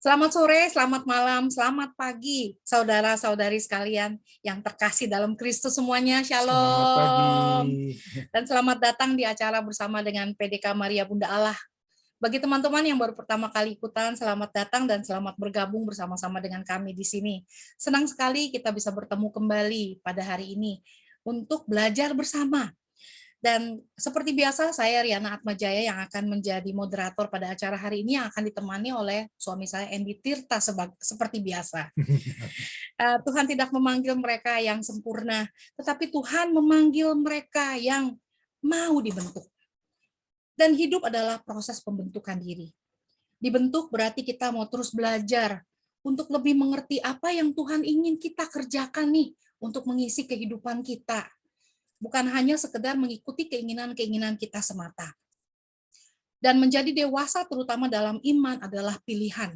Selamat sore, selamat malam, selamat pagi, saudara-saudari sekalian yang terkasih dalam Kristus semuanya. Semangat pagi. Shalom. Dan selamat datang di acara bersama dengan PDK Maria Bunda Allah. Bagi teman-teman yang baru pertama kali ikutan, selamat datang dan selamat bergabung bersama-sama dengan kami di sini. Senang sekali kita bisa bertemu kembali pada hari ini untuk belajar bersama. Dan seperti biasa, saya Riana Atmajaya yang akan menjadi moderator pada acara hari ini yang akan ditemani oleh suami saya, Andy Tirta, seperti biasa. Tuhan tidak memanggil mereka yang sempurna, tetapi Tuhan memanggil mereka yang mau dibentuk. Dan hidup adalah proses pembentukan diri. Dibentuk berarti kita mau terus belajar untuk lebih mengerti apa yang Tuhan ingin kita kerjakan nih untuk mengisi kehidupan kita. Bukan hanya sekedar mengikuti keinginan-keinginan kita semata. Dan menjadi dewasa terutama dalam iman adalah pilihan.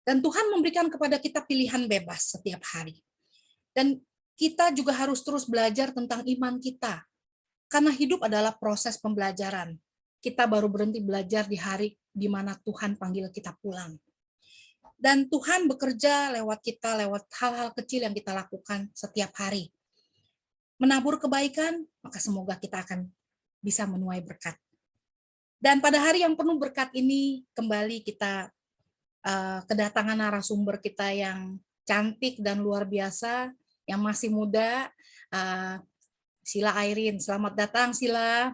Dan Tuhan memberikan kepada kita pilihan bebas setiap hari. Dan kita juga harus terus belajar tentang iman kita. Karena hidup adalah proses pembelajaran. Kita baru berhenti belajar di hari di mana Tuhan panggil kita pulang. Dan Tuhan bekerja lewat kita, lewat hal-hal kecil yang kita lakukan setiap hari. Menabur kebaikan, maka semoga kita akan bisa menuai berkat. Dan pada hari yang penuh berkat ini, kembali kita kedatangan narasumber kita yang cantik dan luar biasa, yang masih muda, Sila Airin. Selamat datang, Sila.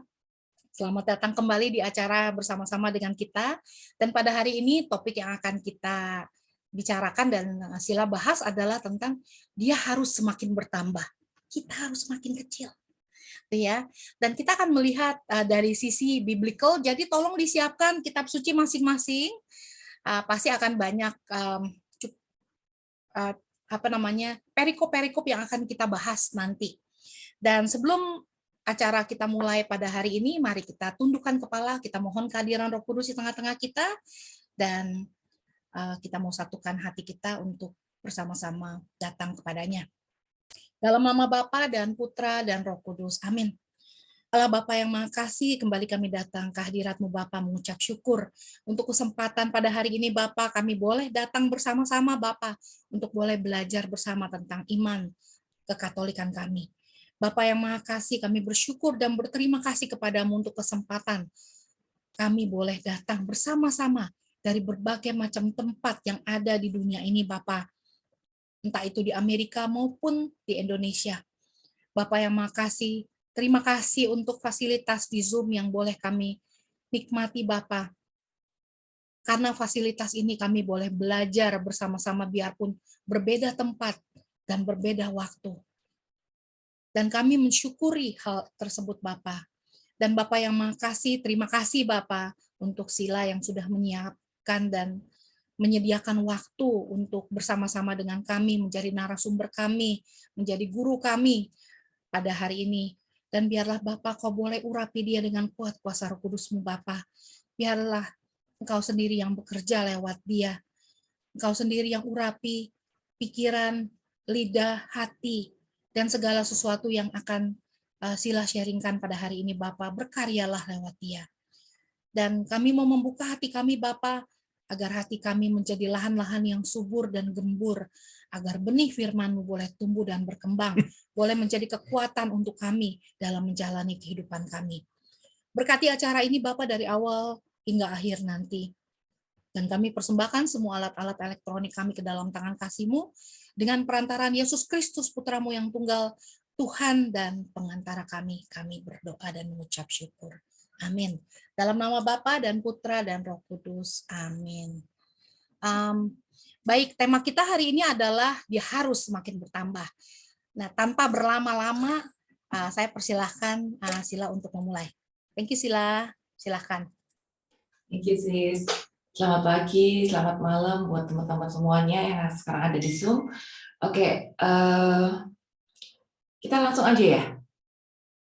Selamat datang kembali di acara bersama-sama dengan kita. Dan pada hari ini, topik yang akan kita bicarakan dan Sila bahas adalah tentang dia harus semakin bertambah. Kita harus semakin kecil. Ya, dan kita akan melihat dari sisi biblical. Jadi tolong disiapkan kitab suci masing-masing. Pasti akan banyak perikop-perikop yang akan kita bahas nanti. Dan sebelum acara kita mulai pada hari ini, mari kita tundukkan kepala, kita mohon kehadiran Roh Kudus di tengah-tengah kita, dan kita mau satukan hati kita untuk bersama-sama datang kepadanya. Dalam nama Bapa dan Putra dan Roh Kudus. Amin. Allah Bapa yang Maha Kasih, kembali kami datang ke hadirat-Mu Bapa mengucap syukur untuk kesempatan pada hari ini Bapa, kami boleh datang bersama-sama Bapa untuk boleh belajar bersama tentang iman kekatolikan kami. Bapa yang Maha Kasih, kami bersyukur dan berterima kasih kepadamu untuk kesempatan kami boleh datang bersama-sama dari berbagai macam tempat yang ada di dunia ini Bapa, entah itu di Amerika maupun di Indonesia. Bapa yang Maha Kasih, terima kasih untuk fasilitas di Zoom yang boleh kami nikmati Bapa. Karena fasilitas ini kami boleh belajar bersama-sama biarpun berbeda tempat dan berbeda waktu. Dan kami mensyukuri hal tersebut Bapa. Dan Bapa yang Maha Kasih, terima kasih Bapa untuk Sila yang sudah menyiapkan dan menyediakan waktu untuk bersama-sama dengan kami, menjadi narasumber kami, menjadi guru kami pada hari ini. Dan biarlah Bapa kau boleh urapi dia dengan kuat kuasa Roh Kudus-Mu Bapa. Biarlah Engkau sendiri yang bekerja lewat dia. Engkau sendiri yang urapi pikiran, lidah, hati, dan segala sesuatu yang akan Sila sharingkan pada hari ini Bapa. Berkaryalah lewat dia. Dan kami mau membuka hati kami Bapa, agar hati kami menjadi lahan-lahan yang subur dan gembur, agar benih firman-Mu boleh tumbuh dan berkembang, boleh menjadi kekuatan untuk kami dalam menjalani kehidupan kami. Berkati acara ini Bapa dari awal hingga akhir nanti. Dan kami persembahkan semua alat-alat elektronik kami ke dalam tangan kasih-Mu, dengan perantaraan Yesus Kristus Putra-Mu yang tunggal, Tuhan dan pengantara kami berdoa dan mengucap syukur. Amin. Dalam nama Bapa dan Putra dan Roh Kudus. Amin. Baik, tema kita hari ini adalah dia harus semakin bertambah. Nah, tanpa berlama-lama, saya persilahkan Sila untuk memulai. Thank you Sila, silahkan. Thank you sis. Selamat pagi, selamat malam buat teman-teman semuanya yang sekarang ada di Zoom. Oke, kita langsung aja ya.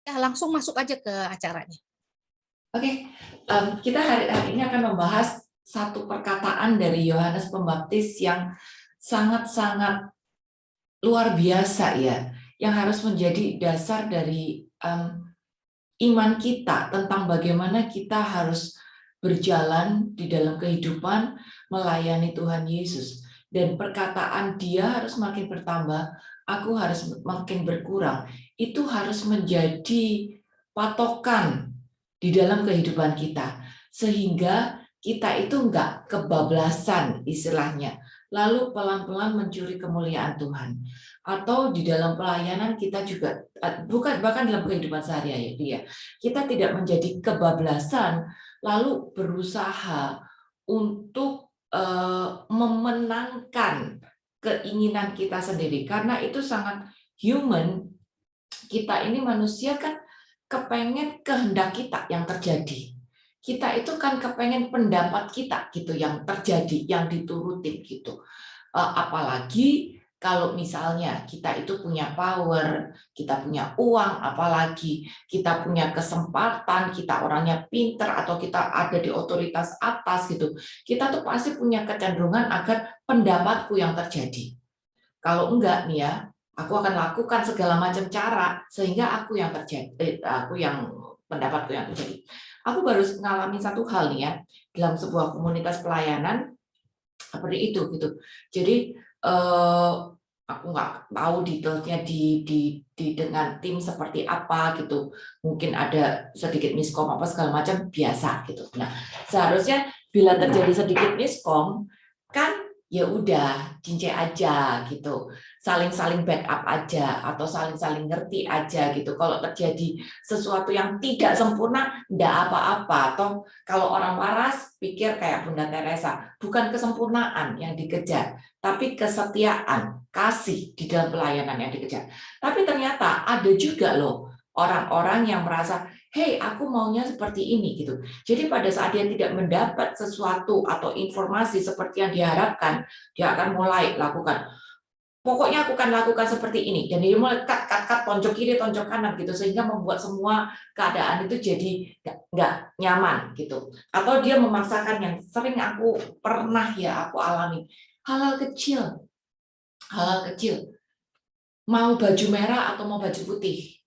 Ya, langsung masuk aja ke acaranya. Oke, kita hari ini akan membahas satu perkataan dari Yohanes Pembaptis yang sangat-sangat luar biasa ya, yang harus menjadi dasar dari iman kita tentang bagaimana kita harus berjalan di dalam kehidupan melayani Tuhan Yesus. Dan perkataan dia harus makin bertambah, aku harus makin berkurang. Itu harus menjadi patokan di dalam kehidupan kita. Sehingga kita itu enggak kebablasan istilahnya. Lalu pelan-pelan mencuri kemuliaan Tuhan. Atau di dalam pelayanan kita juga, bahkan dalam kehidupan sehari-hari ya, kita tidak menjadi kebablasan, lalu berusaha untuk memenangkan keinginan kita sendiri, karena itu sangat human. Kita ini manusia kan kepengen kehendak kita yang terjadi. Kita itu kan kepengen pendapat kita gitu yang terjadi, yang diturutin gitu. Apalagi kalau misalnya kita itu punya power, kita punya uang, apalagi kita punya kesempatan, kita orangnya pinter atau kita ada di otoritas atas gitu, kita tuh pasti punya kecenderungan agar pendapatku yang terjadi. Kalau enggak nih ya, aku akan lakukan segala macam cara sehingga aku yang terjadi, pendapatku yang terjadi. Aku baru mengalami satu hal nih ya dalam sebuah komunitas pelayanan seperti itu gitu. Jadi aku nggak tahu detailnya dengan tim seperti apa gitu. Mungkin ada sedikit miskom apa segala macam, biasa gitu. Nah, seharusnya bila terjadi sedikit miskom kan ya udah cincai aja gitu. Saling-saling backup aja atau saling-saling ngerti aja gitu. Kalau terjadi sesuatu yang tidak sempurna, enggak apa-apa. Atau kalau orang waras pikir kayak Bunda Teresa, bukan kesempurnaan yang dikejar, tapi kesetiaan, kasih di dalam pelayanan yang dikejar. Tapi ternyata ada juga loh orang-orang yang merasa, hey, aku maunya seperti ini gitu. Jadi pada saat dia tidak mendapat sesuatu atau informasi seperti yang diharapkan, dia akan mulai lakukan. Pokoknya aku akan lakukan seperti ini, dan dia mulai cut, tonjok kiri, tonjok kanan gitu, sehingga membuat semua keadaan itu jadi nggak nyaman gitu. Atau dia memaksakan yang sering aku pernah ya aku alami, hal-hal kecil, mau baju merah atau mau baju putih,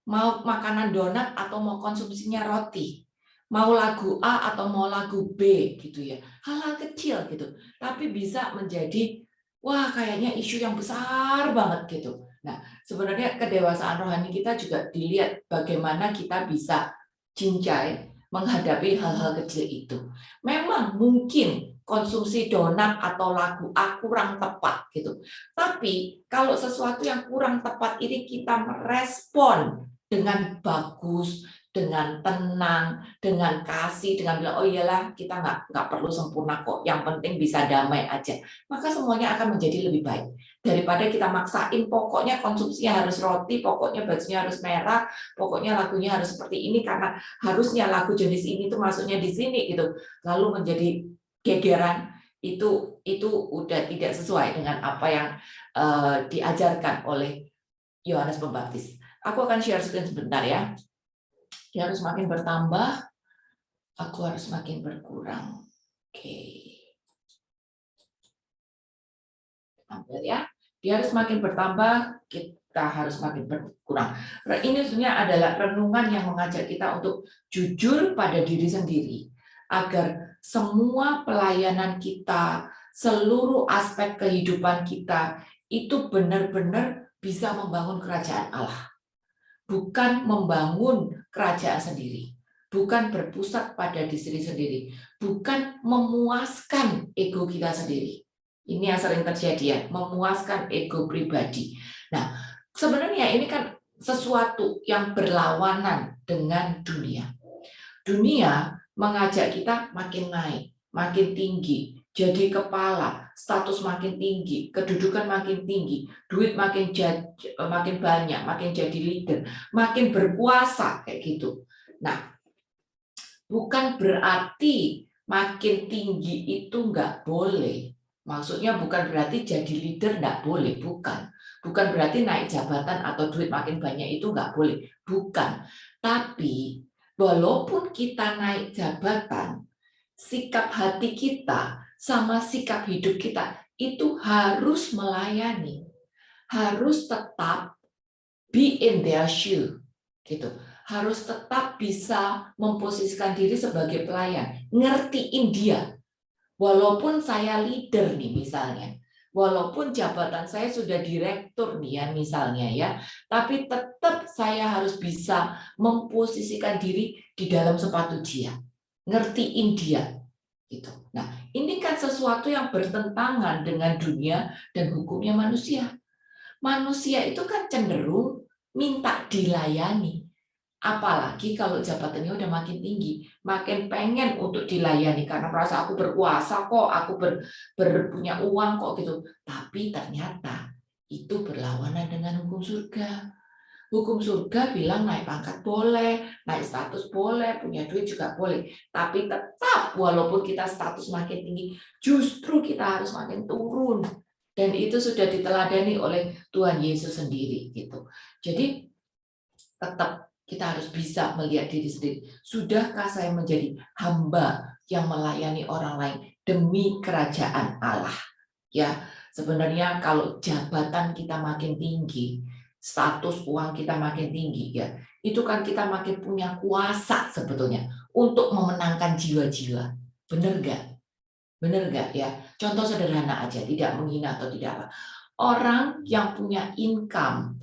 mau makanan donat atau mau konsumsinya roti, mau lagu A atau mau lagu B gitu ya, hal-hal kecil gitu, tapi bisa menjadi wah kayaknya isu yang besar banget gitu. Nah, sebenarnya kedewasaan rohani kita juga dilihat bagaimana kita bisa cincai menghadapi hal-hal kecil itu. Memang mungkin konsumsi donat atau lagu A kurang tepat gitu. Tapi kalau sesuatu yang kurang tepat ini kita merespon dengan bagus, dengan tenang, dengan kasih, dengan bilang oh iyalah kita nggak perlu sempurna kok, yang penting bisa damai aja, maka semuanya akan menjadi lebih baik daripada kita maksain pokoknya konsumsinya harus roti, pokoknya bajunya harus merah, pokoknya lagunya harus seperti ini karena harusnya lagu jenis ini tuh masuknya di sini gitu, lalu menjadi gegeran. Itu udah tidak sesuai dengan apa yang diajarkan oleh Yohanes Pembaptis. Aku akan share screen sebentar ya. Dia harus makin bertambah, aku harus makin berkurang. Oke. Ambil ya. Dia harus makin bertambah, kita harus makin berkurang. Ini sebenarnya adalah renungan yang mengajak kita untuk jujur pada diri sendiri. Agar semua pelayanan kita, seluruh aspek kehidupan kita, itu benar-benar bisa membangun kerajaan Allah. Bukan membangun kerajaan sendiri, bukan berpusat pada diri sendiri, bukan memuaskan ego kita sendiri. Ini yang sering terjadi ya, memuaskan ego pribadi. Nah, sebenarnya ini kan sesuatu yang berlawanan dengan dunia. Dunia mengajak kita makin naik, makin tinggi, jadi kepala, status makin tinggi, kedudukan makin tinggi, duit makin banyak, makin jadi leader, makin berkuasa kayak gitu. Nah, bukan berarti makin tinggi itu nggak boleh. Maksudnya bukan berarti jadi leader nggak boleh, bukan. Bukan berarti naik jabatan atau duit makin banyak itu nggak boleh, bukan. Tapi walaupun kita naik jabatan, sikap hati kita sama sikap hidup kita itu harus melayani, harus tetap be in their shoe, gitu. harus tetap bisa memposisikan diri sebagai pelayan, ngertiin dia. Walaupun saya leader nih misalnya, walaupun jabatan saya sudah direktur nih ya misalnya ya, tapi tetap saya harus bisa memposisikan diri di dalam sepatu dia, ngertiin dia gitu. Nah, ini kan sesuatu yang bertentangan dengan dunia dan hukumnya manusia. Manusia itu kan cenderung minta dilayani. Apalagi kalau jabatannya udah makin tinggi, makin pengen untuk dilayani karena merasa aku berkuasa kok, aku punya uang kok gitu. Tapi ternyata itu berlawanan dengan hukum surga. Hukum surga bilang naik pangkat boleh, naik status boleh, punya duit juga boleh. Tapi tetap walaupun kita status makin tinggi, justru kita harus makin turun. Dan itu sudah diteladani oleh Tuhan Yesus sendiri gitu. Jadi tetap kita harus bisa melihat diri sendiri. Sudahkah saya menjadi hamba yang melayani orang lain demi kerajaan Allah? Ya, sebenarnya kalau jabatan kita makin tinggi, status uang kita makin tinggi ya, itu kan kita makin punya kuasa sebetulnya untuk memenangkan jiwa-jiwa. Benar nggak? Benar nggak ya? Contoh sederhana aja, tidak menghina atau tidak apa. Orang yang punya income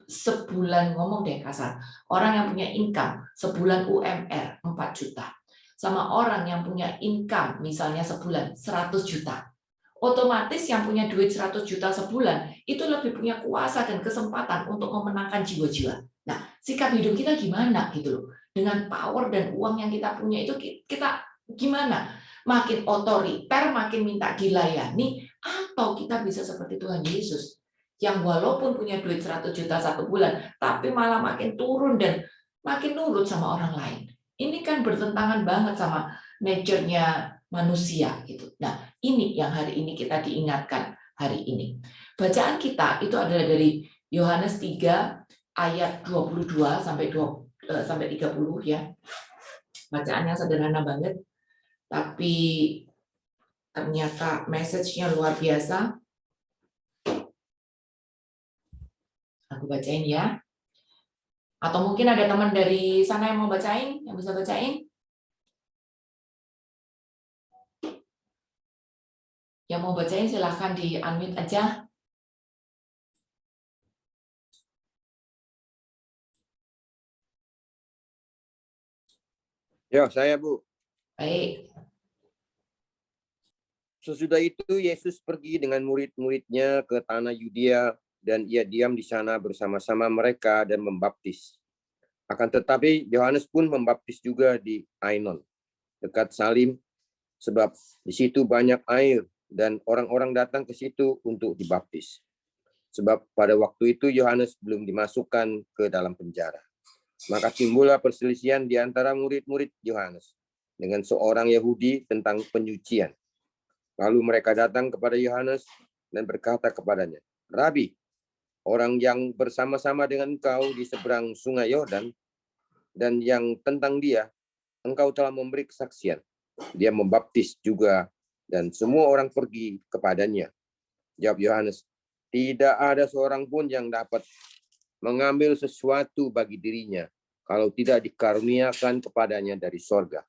sebulan, ngomong deh kasar, orang yang punya income sebulan UMR 4 juta, sama orang yang punya income misalnya sebulan 100 juta, otomatis yang punya duit 100 juta sebulan itu lebih punya kuasa dan kesempatan untuk memenangkan jiwa-jiwa. Nah, sikap hidup kita gimana gitu loh. Dengan power dan uang yang kita punya itu kita gimana? Makin otoriter, makin minta dilayani, atau kita bisa seperti Tuhan Yesus yang walaupun punya duit 100 juta satu bulan, tapi malah makin turun dan makin nurut sama orang lain. Ini kan bertentangan banget sama nature-nya manusia gitu. Nah, ini yang hari ini kita diingatkan hari ini. Bacaan kita itu adalah dari Yohanes 3 ayat 22 sampai 30 ya. Bacaan yang sederhana banget, tapi ternyata message-nya luar biasa. Aku bacain ya. Atau mungkin ada teman dari sana yang mau bacain, yang bisa bacain? Yang mau bacain silahkan di unmute aja. Ya, saya Bu. Baik. Sesudah itu Yesus pergi dengan murid-muridnya ke tanah Yudea dan ia diam di sana bersama-sama mereka dan membaptis. Akan tetapi Yohanes pun membaptis juga di Ainon, dekat Salim, sebab di situ banyak air dan orang-orang datang ke situ untuk dibaptis. Sebab pada waktu itu Yohanes belum dimasukkan ke dalam penjara. Maka timbullah perselisihan di antara murid-murid Yohanes dengan seorang Yahudi tentang penyucian. Lalu mereka datang kepada Yohanes dan berkata kepadanya, Rabi, orang yang bersama-sama dengan engkau di seberang sungai Yordan, dan yang tentang dia, engkau telah memberi kesaksian. Dia membaptis juga, dan semua orang pergi kepadanya. Jawab Yohanes, tidak ada seorang pun yang dapat mengambil sesuatu bagi dirinya, kalau tidak dikaruniakan kepadanya dari sorga.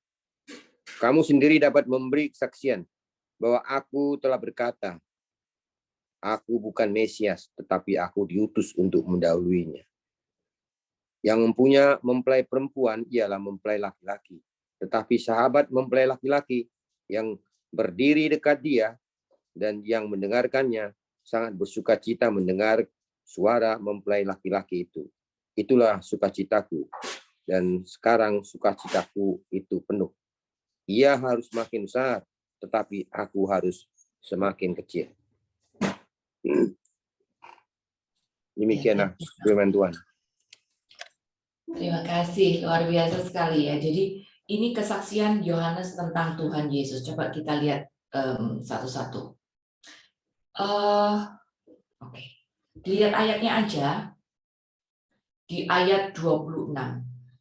Kamu sendiri dapat memberi kesaksian, bahwa aku telah berkata, aku bukan Mesias, tetapi aku diutus untuk mendahuluinya. Yang mempelai perempuan ialah mempelai laki-laki. Tetapi sahabat mempelai laki-laki yang berdiri dekat dia dan yang mendengarkannya sangat bersuka cita mendengar suara mempelai laki-laki itu. Itulah sukacitaku. Dan sekarang sukacitaku itu penuh. Ia harus makin besar, tetapi aku harus semakin kecil. Demikianlah firman Tuhan. Terima kasih, luar biasa sekali ya. Jadi ini kesaksian Yohanes tentang Tuhan Yesus. Coba kita lihat satu-satu. Oke. Dilihat ayatnya aja. Di ayat 26.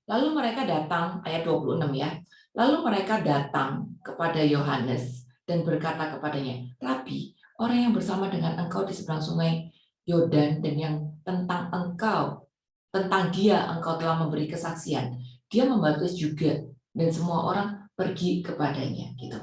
Lalu mereka datang, ayat 26 ya. Lalu mereka datang kepada Yohanes dan berkata kepadanya, Rabi, orang yang bersama dengan engkau di seberang sungai Yordan dan yang tentang engkau tentang dia engkau telah memberi kesaksian, dia membaptis juga dan semua orang pergi kepadanya gitu.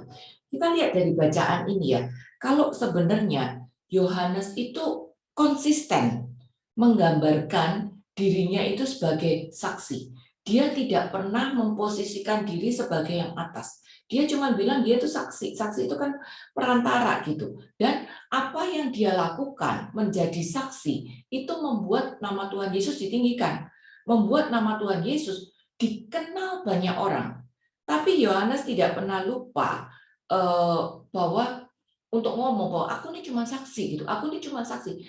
Kita lihat dari bacaan ini ya, kalau sebenarnya Yohanes itu konsisten menggambarkan dirinya itu sebagai saksi. Dia tidak pernah memposisikan diri sebagai yang atas. Dia cuma bilang dia itu saksi. Saksi itu kan perantara gitu. Dan apa yang dia lakukan menjadi saksi itu membuat nama Tuhan Yesus ditinggikan. Membuat nama Tuhan Yesus dikenal banyak orang. Tapi Yohanes tidak pernah lupa bahwa untuk ngomong bahwa aku ini cuma saksi gitu. Aku ini cuma saksi.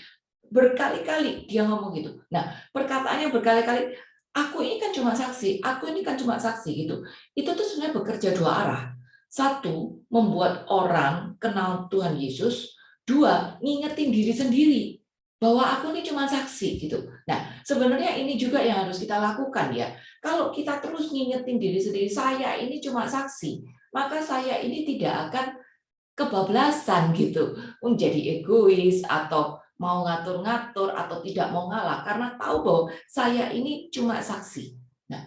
Berkali-kali dia ngomong gitu. Nah, perkataannya berkali-kali, aku ini kan cuma saksi, aku ini kan cuma saksi gitu. Itu tuh sebenarnya bekerja dua arah. Satu, membuat orang kenal Tuhan Yesus. Dua, ngingetin diri sendiri bahwa aku ini cuma saksi gitu. Nah, sebenarnya ini juga yang harus kita lakukan ya. Kalau kita terus ngingetin diri sendiri, saya ini cuma saksi, maka saya ini tidak akan kebablasan gitu, menjadi egois atau mau ngatur-ngatur atau tidak mau ngalah karena tahu bahwa saya ini cuma saksi. Nah,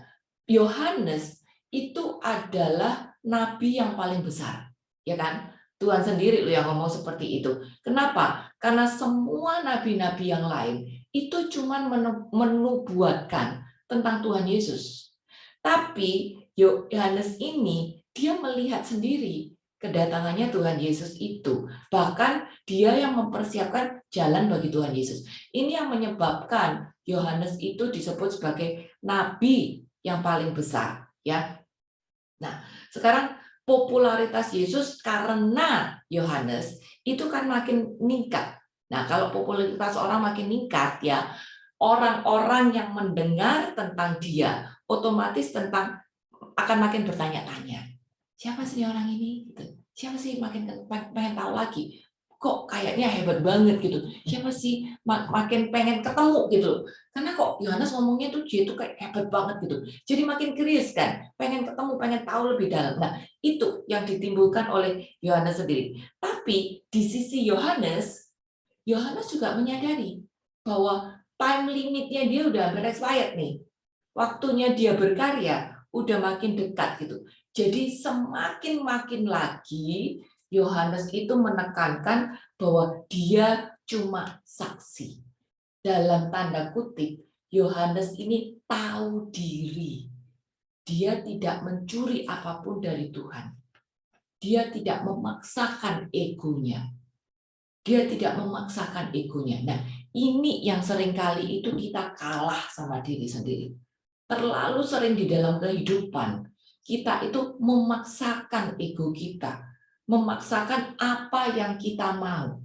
Yohanes itu adalah nabi yang paling besar, ya kan? Tuhan sendiri loh yang ngomong seperti itu. Kenapa? Karena semua nabi-nabi yang lain itu cuma menubuatkan tentang Tuhan Yesus. Tapi Yohanes ini dia melihat sendiri kedatangannya Tuhan Yesus itu. Bahkan dia yang mempersiapkan jalan bagi Tuhan Yesus. Ini yang menyebabkan Yohanes itu disebut sebagai nabi yang paling besar, ya. Nah, sekarang popularitas Yesus karena Yohanes itu kan makin meningkat. Nah, kalau popularitas orang makin meningkat ya, orang-orang yang mendengar tentang dia otomatis akan makin bertanya-tanya. Siapa sih orang ini? Gitu. Siapa sih makin pengen tahu lagi? Kok kayaknya hebat banget gitu. Siapa sih makin pengen ketemu gitu. Karena kok Yohanes ngomongnya tuh dia tuh kayak hebat banget gitu. Jadi makin curious kan, pengen ketemu, pengen tahu lebih dalam. Nah, itu yang ditimbulkan oleh Yohanes sendiri. Tapi di sisi Yohanes juga menyadari bahwa time limitnya dia udah hampir expired nih. Waktunya dia berkarya udah makin dekat gitu. Jadi semakin makin lagi Yohanes itu menekankan bahwa dia cuma saksi. Dalam tanda kutip, Yohanes ini tahu diri. Dia tidak mencuri apapun dari Tuhan. Dia tidak memaksakan egonya. Dia tidak memaksakan egonya. Nah, ini yang seringkali itu kita kalah sama diri sendiri. Terlalu sering di dalam kehidupan, kita itu memaksakan ego kita. Memaksakan apa yang kita mau.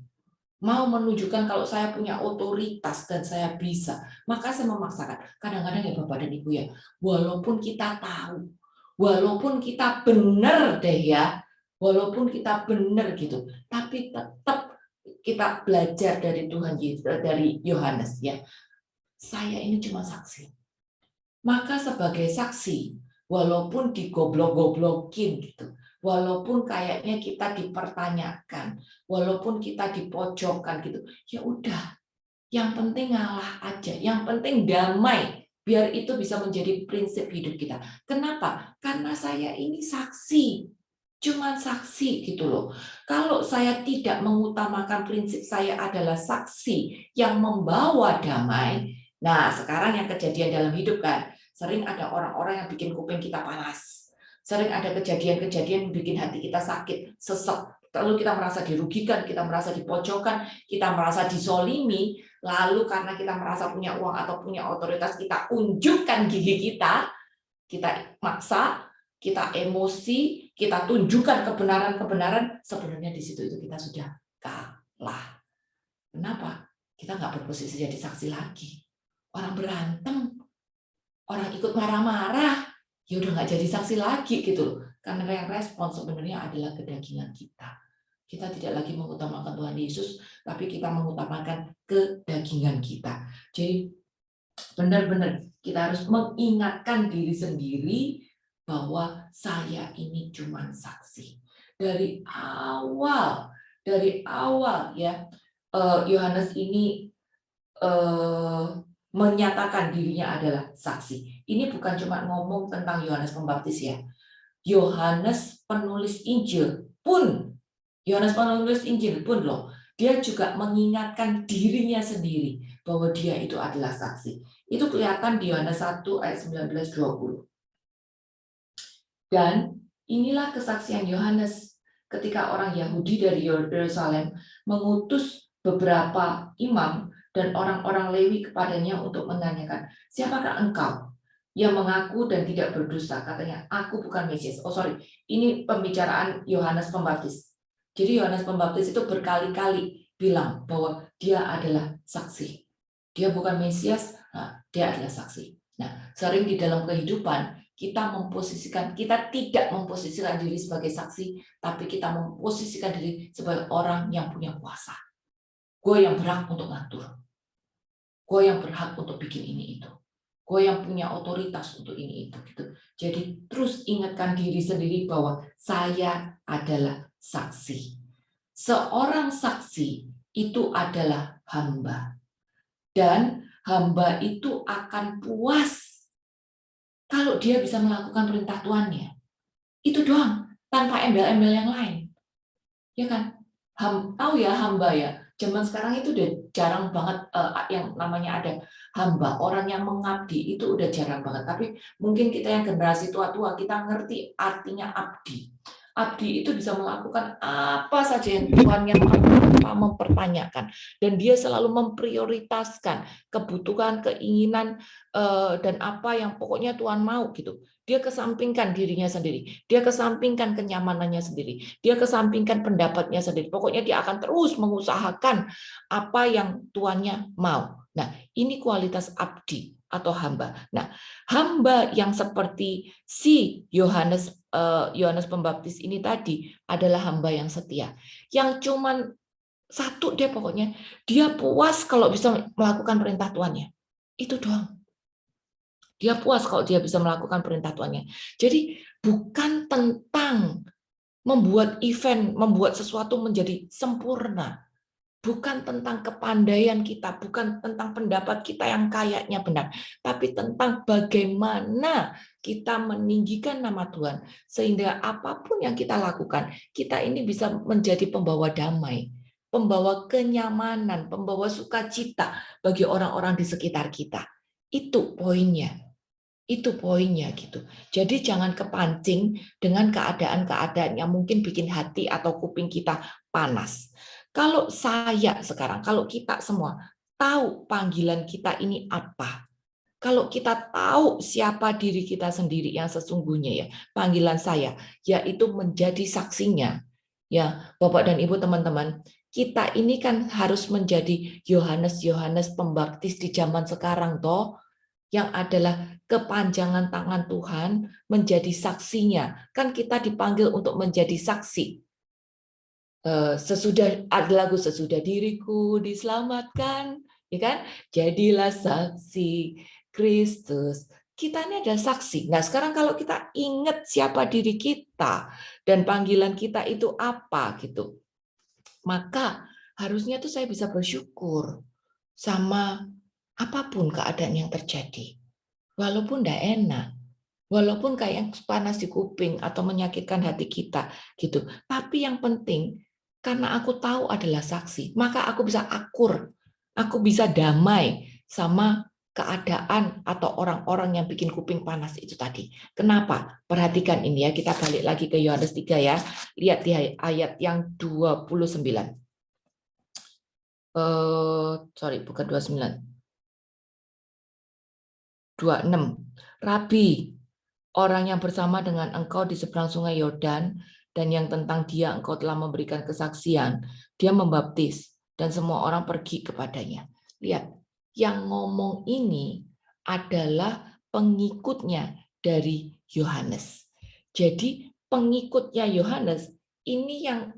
Mau menunjukkan kalau saya punya otoritas dan saya bisa, maka saya memaksakan. Kadang-kadang ya Bapak dan Ibu ya, walaupun kita tahu, walaupun kita benar deh ya, walaupun kita benar gitu, tapi tetap kita belajar dari Tuhan Yesus, dari Yohanes ya. Saya ini cuma saksi. Maka sebagai saksi, walaupun digoblok-goblokin gitu, walaupun kayaknya kita dipertanyakan, walaupun kita dipojokkan gitu, ya udah, yang penting ngalah aja, yang penting damai, biar itu bisa menjadi prinsip hidup kita. Kenapa? Karena saya ini saksi, cuma saksi gitu loh. Kalau saya tidak mengutamakan prinsip saya adalah saksi yang membawa damai, nah sekarang yang kejadian dalam hidup kan, sering ada orang-orang yang bikin kuping kita panas. Sering ada kejadian-kejadian yang bikin hati kita sakit, sesek. Lalu kita merasa dirugikan, kita merasa dipojokkan, kita merasa disolimi. Lalu karena kita merasa punya uang atau punya otoritas, kita unjukkan gigi kita maksa, kita emosi, kita tunjukkan kebenaran-kebenaran. Sebenarnya di situ itu kita sudah kalah. Kenapa? Kita nggak berposisi jadi saksi lagi. Orang berantem, orang ikut marah-marah, ya udah nggak jadi saksi lagi gitu. Karena yang respon sebenarnya adalah kedagingan kita. Kita tidak lagi mengutamakan Tuhan Yesus, tapi kita mengutamakan kedagingan kita. Jadi benar-benar kita harus mengingatkan diri sendiri bahwa saya ini cuma saksi. Dari awal ya, Yohanes ini menyatakan dirinya adalah saksi. Ini bukan cuma ngomong tentang Yohanes Pembaptis ya. Yohanes penulis Injil pun loh, dia juga mengingatkan dirinya sendiri bahwa dia itu adalah saksi. Itu kelihatan di Yohanes 1 ayat 19-20. Dan inilah kesaksian Yohanes ketika orang Yahudi dari Yerusalem mengutus beberapa imam dan orang-orang Lewi kepadanya untuk menanyakan, siapakah engkau yang mengaku dan tidak berdosa? Katanya, aku bukan Mesias. Ini pembicaraan Yohanes Pembaptis. Jadi Yohanes Pembaptis itu berkali-kali bilang bahwa dia adalah saksi. Dia bukan Mesias, dia adalah saksi. Nah, sering di dalam kehidupan kita tidak memposisikan diri sebagai saksi, tapi kita memposisikan diri sebagai orang yang punya kuasa. Gue yang berhak untuk ngatur. Gue yang berhak untuk bikin ini itu. Gue yang punya otoritas untuk ini itu gitu. Jadi terus ingatkan diri sendiri bahwa saya adalah saksi. Seorang saksi itu adalah hamba. Dan hamba itu akan puas kalau dia bisa melakukan perintah Tuannya. Itu doang, tanpa embel-embel yang lain. Ya kan? Tahu ya hamba ya. Zaman sekarang itu udah jarang banget yang namanya ada hamba, orang yang mengabdi itu udah jarang banget. Tapi mungkin kita yang generasi tua-tua kita ngerti artinya abdi. Abdi itu bisa melakukan apa saja yang Tuannya mau tanpa mempertanyakan, dan dia selalu memprioritaskan kebutuhan, keinginan dan apa yang pokoknya Tuhan mau gitu. Dia kesampingkan dirinya sendiri, dia kesampingkan kenyamanannya sendiri, dia kesampingkan pendapatnya sendiri. Pokoknya dia akan terus mengusahakan apa yang Tuannya mau. Nah, ini kualitas abdi atau hamba. Nah, hamba yang seperti si Yohanes Pembaptis ini tadi adalah hamba yang setia, yang cuman satu dia pokoknya, dia puas kalau bisa melakukan perintah Tuannya. Itu doang. Dia puas kalau dia bisa melakukan perintah Tuannya. Jadi bukan tentang membuat event, membuat sesuatu menjadi sempurna. Bukan tentang kepandaian kita, bukan tentang pendapat kita yang kayaknya benar, tapi tentang bagaimana kita meninggikan nama Tuhan, sehingga apapun yang kita lakukan, kita ini bisa menjadi pembawa damai, pembawa kenyamanan, pembawa sukacita bagi orang-orang di sekitar kita. Itu poinnya. Itu poinnya gitu. Jadi jangan kepancing dengan keadaan-keadaan yang mungkin bikin hati atau kuping kita panas. Kalau saya sekarang, kalau kita semua tahu panggilan kita ini apa, kalau kita tahu siapa diri kita sendiri yang sesungguhnya ya, panggilan saya yaitu menjadi saksinya. Ya, Bapak dan Ibu teman-teman, kita ini kan harus menjadi Yohanes Pembaptis di zaman sekarang toh, yang adalah kepanjangan tangan Tuhan menjadi saksinya. Kan kita dipanggil untuk menjadi saksi. Ada lagu sesudah diriku diselamatkan, ya kan? Jadilah saksi Kristus. Kita ini ada saksi. Nah, sekarang kalau kita ingat siapa diri kita dan panggilan kita itu apa gitu, maka harusnya tuh saya bisa bersyukur sama apapun keadaan yang terjadi. Walaupun tidak enak, walaupun kayak panas di kuping atau menyakitkan hati kita gitu. Tapi yang penting karena aku tahu adalah saksi, maka aku bisa akur, aku bisa damai sama keadaan atau orang-orang yang bikin kuping panas itu tadi. Kenapa? Perhatikan ini ya, kita balik lagi ke Yohanes 3 ya. Lihat di ayat yang 29. Bukan 29. 26. Rabi, orang yang bersama dengan engkau di seberang sungai Yordan dan yang tentang dia engkau telah memberikan kesaksian, dia membaptis dan semua orang pergi kepadanya. Lihat, yang ngomong ini adalah pengikutnya dari Yohanes. Jadi pengikutnya Yohanes ini yang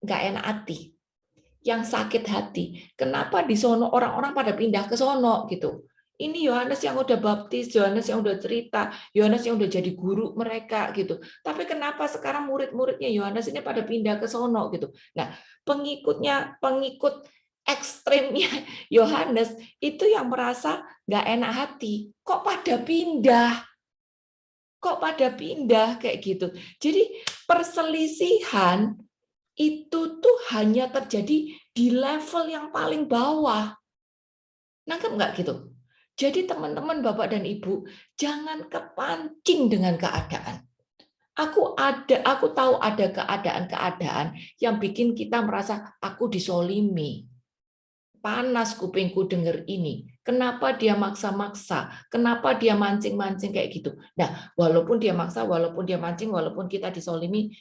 nggak enak hati, yang sakit hati. Kenapa di sono orang-orang pada pindah ke sono gitu? Ini Yohanes yang udah baptis, Yohanes yang udah cerita, Yohanes yang udah jadi guru mereka gitu. Tapi kenapa sekarang murid-muridnya Yohanes ini pada pindah ke sono gitu? Nah, pengikut ekstrimnya Yohanes itu yang merasa nggak enak hati. Kok pada pindah? Kok pada pindah kayak gitu? Jadi perselisihan itu tuh hanya terjadi di level yang paling bawah. Nangkep nggak gitu? Jadi teman-teman, Bapak dan Ibu, jangan kepancing dengan keadaan. Aku tahu ada keadaan-keadaan yang bikin kita merasa aku disolimi. Panas kupingku denger ini. Kenapa dia maksa-maksa? Kenapa dia mancing-mancing kayak gitu? Nah, walaupun dia maksa, walaupun dia mancing, walaupun kita disolimi,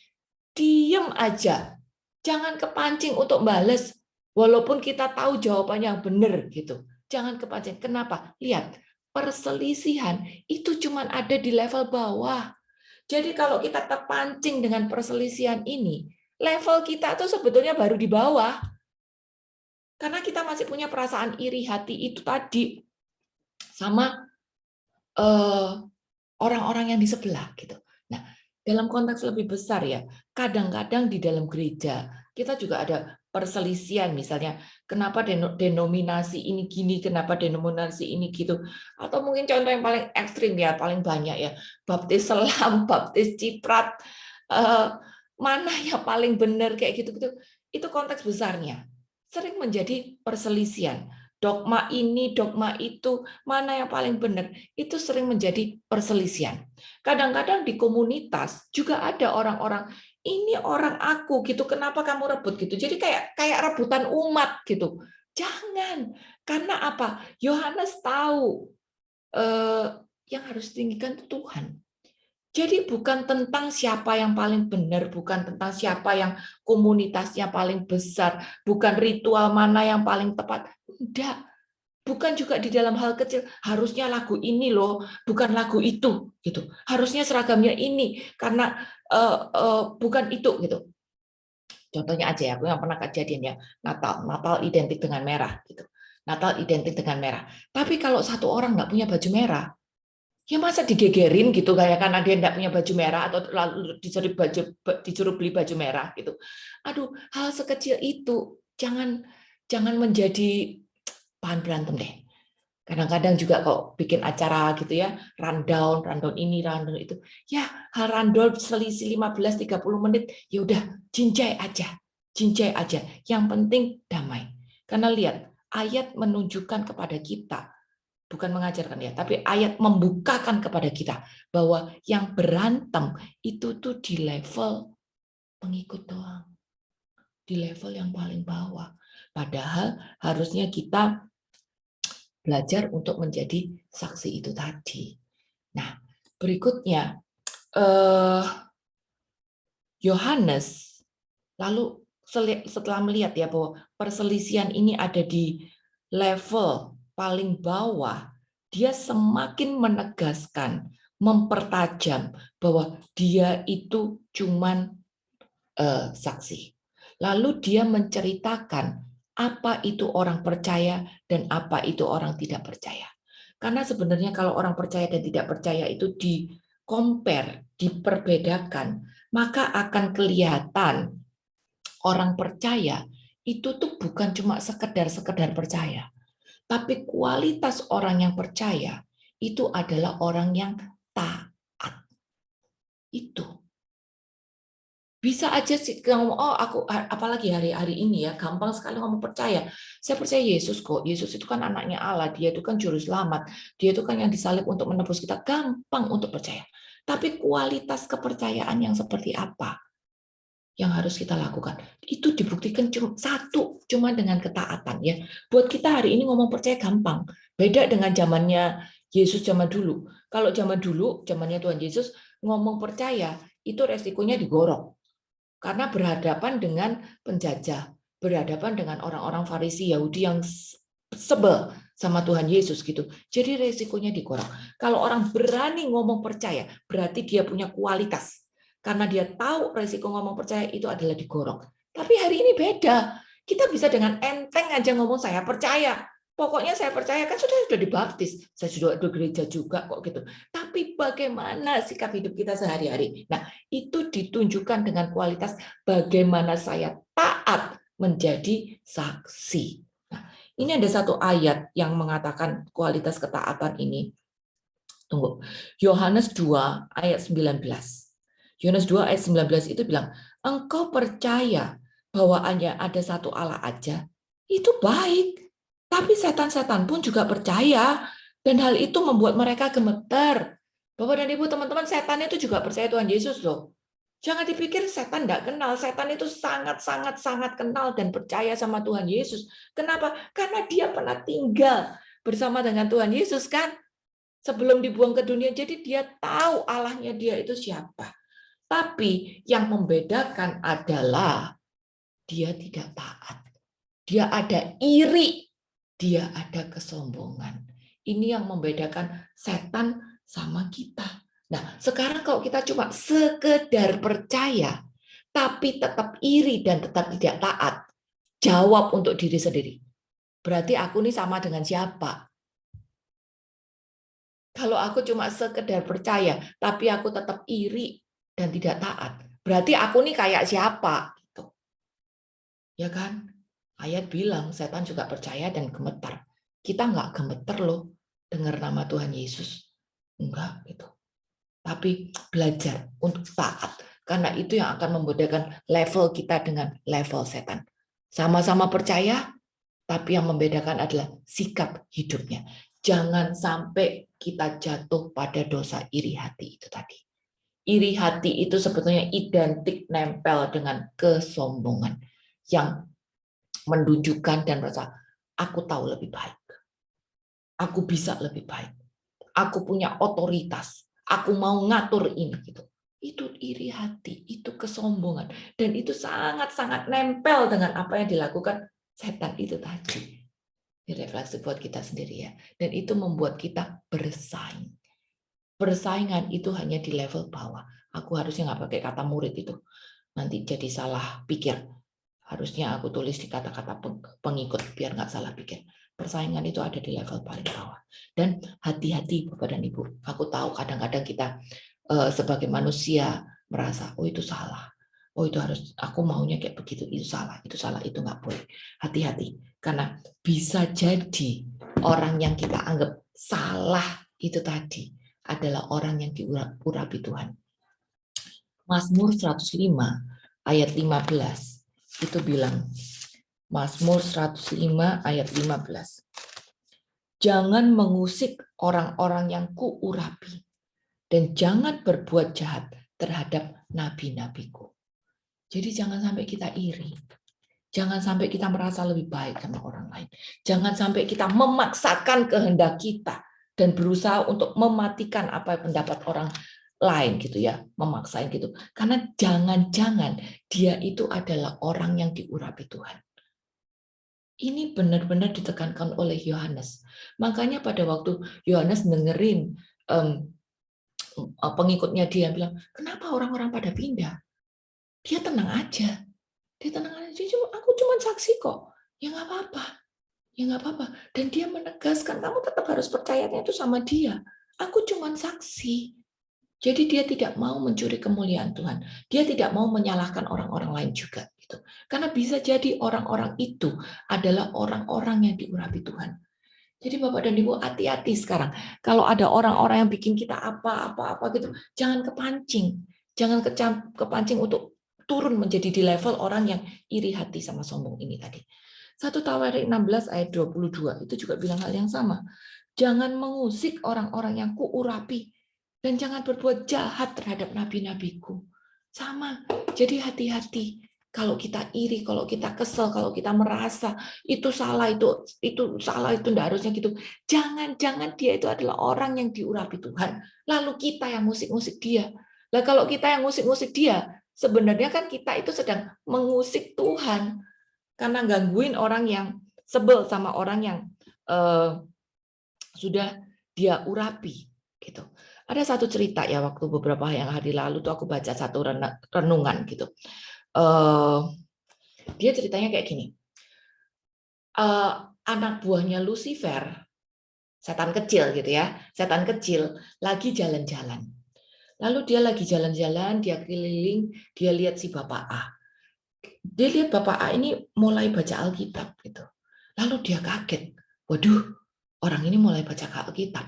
diem aja. Jangan kepancing untuk bales. Walaupun kita tahu jawabannya yang benar gitu. Jangan kepancing. Kenapa? Lihat, perselisihan itu cuma ada di level bawah. Jadi kalau kita terpancing dengan perselisihan ini, level kita tuh sebetulnya baru di bawah. Karena kita masih punya perasaan iri hati itu tadi sama orang-orang yang di sebelah gitu. Nah, dalam konteks lebih besar ya, kadang-kadang di dalam gereja kita juga ada perselisihan, misalnya kenapa denominasi ini gini, kenapa denominasi ini gitu, atau mungkin contoh yang paling ekstrim ya, paling banyak ya, baptis selam, baptis ciprat, mana yang paling benar kayak gitu-gitu. Itu konteks besarnya. Sering menjadi perselisihan. Dogma ini, dogma itu, mana yang paling benar, itu sering menjadi perselisihan. Kadang-kadang di komunitas juga ada orang-orang, ini orang aku gitu, kenapa kamu rebut gitu. Jadi kayak rebutan umat gitu. Jangan, karena apa? Yohanes tahu yang harus ditinggikan itu Tuhan. Jadi bukan tentang siapa yang paling benar, bukan tentang siapa yang komunitasnya paling besar, bukan ritual mana yang paling tepat. Enggak. Bukan juga di dalam hal kecil, harusnya lagu ini loh, bukan lagu itu gitu. Harusnya seragamnya ini karena bukan itu gitu. Contohnya aja ya, aku yang pernah kejadian ya, Natal identik dengan merah gitu. Natal identik dengan merah. Tapi kalau satu orang nggak punya baju merah, ya masa digegerin gitu kayak karena dia enggak punya baju merah atau lalu disuruh beli baju merah gitu. Aduh, hal sekecil itu jangan menjadi bahan berantem deh. Kadang-kadang juga kok bikin acara gitu ya, rundown ini, rundown itu. Ya, hal rundown selisih 15-30 menit, ya udah jinjai aja. Jinjai aja. Yang penting damai. Karena lihat, ayat menunjukkan kepada kita bukan mengajarkan ya, tapi ayat membukakan kepada kita bahwa yang berantem itu tuh di level pengikut doang, di level yang paling bawah. Padahal harusnya kita belajar untuk menjadi saksi itu tadi. Nah, berikutnya Yohanes lalu setelah melihat ya bahwa perselisihan ini ada di level paling bawah, dia semakin menegaskan, mempertajam bahwa dia itu cuman saksi. Lalu dia menceritakan apa itu orang percaya dan apa itu orang tidak percaya. Karena sebenarnya kalau orang percaya dan tidak percaya itu di-compare, diperbedakan, maka akan kelihatan orang percaya itu tuh bukan cuma sekedar percaya. Tapi kualitas orang yang percaya itu adalah orang yang taat. Itu. Bisa aja sih ngomong, oh aku apalagi hari-hari ini ya, gampang sekali ngomong percaya. Saya percaya Yesus kok. Yesus itu kan anaknya Allah, dia itu kan juru selamat. Dia itu kan yang disalib untuk menebus kita. Gampang untuk percaya. Tapi kualitas kepercayaan yang seperti apa yang harus kita lakukan? Itu dibuktikan cuma dengan ketaatan ya. Buat kita hari ini ngomong percaya gampang. Beda dengan zamannya Yesus zaman dulu. Kalau zaman dulu, zamannya Tuhan Yesus, ngomong percaya itu resikonya digorok. Karena berhadapan dengan penjajah, berhadapan dengan orang-orang Farisi Yahudi yang sebel sama Tuhan Yesus gitu. Jadi resikonya digorok. Kalau orang berani ngomong percaya, berarti dia punya kualitas. Karena dia tahu resiko ngomong percaya itu adalah digorok. Tapi hari ini beda. Kita bisa dengan enteng aja ngomong saya percaya. Pokoknya saya percaya, kan sudah dibaptis. Saya sudah ada gereja juga kok gitu. Tapi bagaimana sikap hidup kita sehari-hari? Nah, itu ditunjukkan dengan kualitas bagaimana saya taat menjadi saksi. Ini ada satu ayat yang mengatakan kualitas ketaatan ini. Tunggu. Yohanes 2 ayat 19. Yohanes 2 ayat 19 itu bilang, engkau percaya bahwa hanya ada satu Allah aja, itu baik. Tapi setan-setan pun juga percaya, dan hal itu membuat mereka gemetar. Bapak dan Ibu, teman-teman, setan itu juga percaya Tuhan Yesus loh. Jangan dipikir setan tidak kenal. Setan itu sangat kenal dan percaya sama Tuhan Yesus. Kenapa? Karena dia pernah tinggal bersama dengan Tuhan Yesus kan? Sebelum dibuang ke dunia, jadi dia tahu Allahnya dia itu siapa. Tapi yang membedakan adalah dia tidak taat. Dia ada iri, dia ada kesombongan. Ini yang membedakan setan sama kita. Nah, sekarang kalau kita cuma sekedar percaya, tapi tetap iri dan tetap tidak taat, jawab untuk diri sendiri. Berarti aku ini sama dengan siapa? Kalau aku cuma sekedar percaya, tapi aku tetap iri dan tidak taat, berarti aku ini kayak siapa? Gitu. Ya kan? Ayat bilang setan juga percaya dan gemetar. Kita nggak gemeter loh dengar nama Tuhan Yesus. Enggak gitu. Tapi belajar untuk taat. Karena itu yang akan membedakan level kita dengan level setan. Sama-sama percaya, tapi yang membedakan adalah sikap hidupnya. Jangan sampai kita jatuh pada dosa iri hati itu tadi. Iri hati itu sebetulnya identik nempel dengan kesombongan yang menunjukkan dan merasa aku tahu lebih baik. Aku bisa lebih baik. Aku punya otoritas. Aku mau ngatur ini gitu. Itu iri hati, itu kesombongan, dan itu sangat-sangat nempel dengan apa yang dilakukan setan itu tadi. Ini refleksi buat kita sendiri ya. Dan itu membuat kita bersaing. Persaingan itu hanya di level bawah. Aku harusnya nggak pakai kata murid itu. Nanti jadi salah pikir. Harusnya aku tulis di kata-kata pengikut biar nggak salah pikir. Persaingan itu ada di level paling bawah. Dan hati-hati Bapak dan Ibu. Aku tahu kadang-kadang kita sebagai manusia merasa, oh itu salah. Oh itu harus, aku maunya kayak begitu, itu salah, itu nggak boleh. Hati-hati. Karena bisa jadi orang yang kita anggap salah itu tadi adalah orang yang diurapi Tuhan. Mazmur 105 ayat 15 itu bilang, Mazmur 105 ayat 15. Jangan mengusik orang-orang yang kuurapi, dan jangan berbuat jahat terhadap nabi-nabiku. Jadi jangan sampai kita iri. Jangan sampai kita merasa lebih baik sama orang lain. Jangan sampai kita memaksakan kehendak kita dan berusaha untuk mematikan apa pendapat orang lain gitu ya, memaksain gitu. Karena jangan-jangan dia itu adalah orang yang diurapi Tuhan. Ini benar-benar ditekankan oleh Yohanes. Makanya pada waktu Yohanes dengerin pengikutnya dia bilang, kenapa orang-orang pada pindah? Dia tenang aja. Dia tenang aja. Aku cuma saksi kok. Ya nggak apa-apa. Ya nggak apa-apa. Dan dia menegaskan, kamu tetap harus percayanya itu sama dia. Aku cuma saksi. Jadi dia tidak mau mencuri kemuliaan Tuhan. Dia tidak mau menyalahkan orang-orang lain juga. Gitu. Karena bisa jadi orang-orang itu adalah orang-orang yang diurapi Tuhan. Jadi Bapak dan Ibu hati-hati sekarang. Kalau ada orang-orang yang bikin kita apa-apa gitu, jangan kepancing. Jangan kepancing untuk turun menjadi di level orang yang iri hati sama sombong ini tadi. 1 Tawarik 16 ayat 22 itu juga bilang hal yang sama. Jangan mengusik orang-orang yang kuurapi, dan jangan berbuat jahat terhadap nabi-nabiku. Sama. Jadi hati-hati. Kalau kita iri, kalau kita kesel, kalau kita merasa itu salah, itu salah, itu tidak harusnya gitu. Jangan-jangan dia itu adalah orang yang diurapi Tuhan. Lalu kita yang musik-musik dia. Nah, kalau kita yang musik-musik dia, sebenarnya kan kita itu sedang mengusik Tuhan. Karena gangguin orang yang sebel sama orang yang sudah dia urapi. Gitu. Ada satu cerita ya, waktu beberapa hari lalu tuh aku baca satu renungan gitu. Dia ceritanya kayak gini. Anak buahnya Lucifer, setan kecil gitu ya, setan kecil lagi jalan-jalan. Lalu dia lagi jalan-jalan, dia keliling, dia lihat si Bapak A. Dia lihat Bapak A ini mulai baca Alkitab gitu. Lalu dia kaget. Waduh, orang ini mulai baca Alkitab.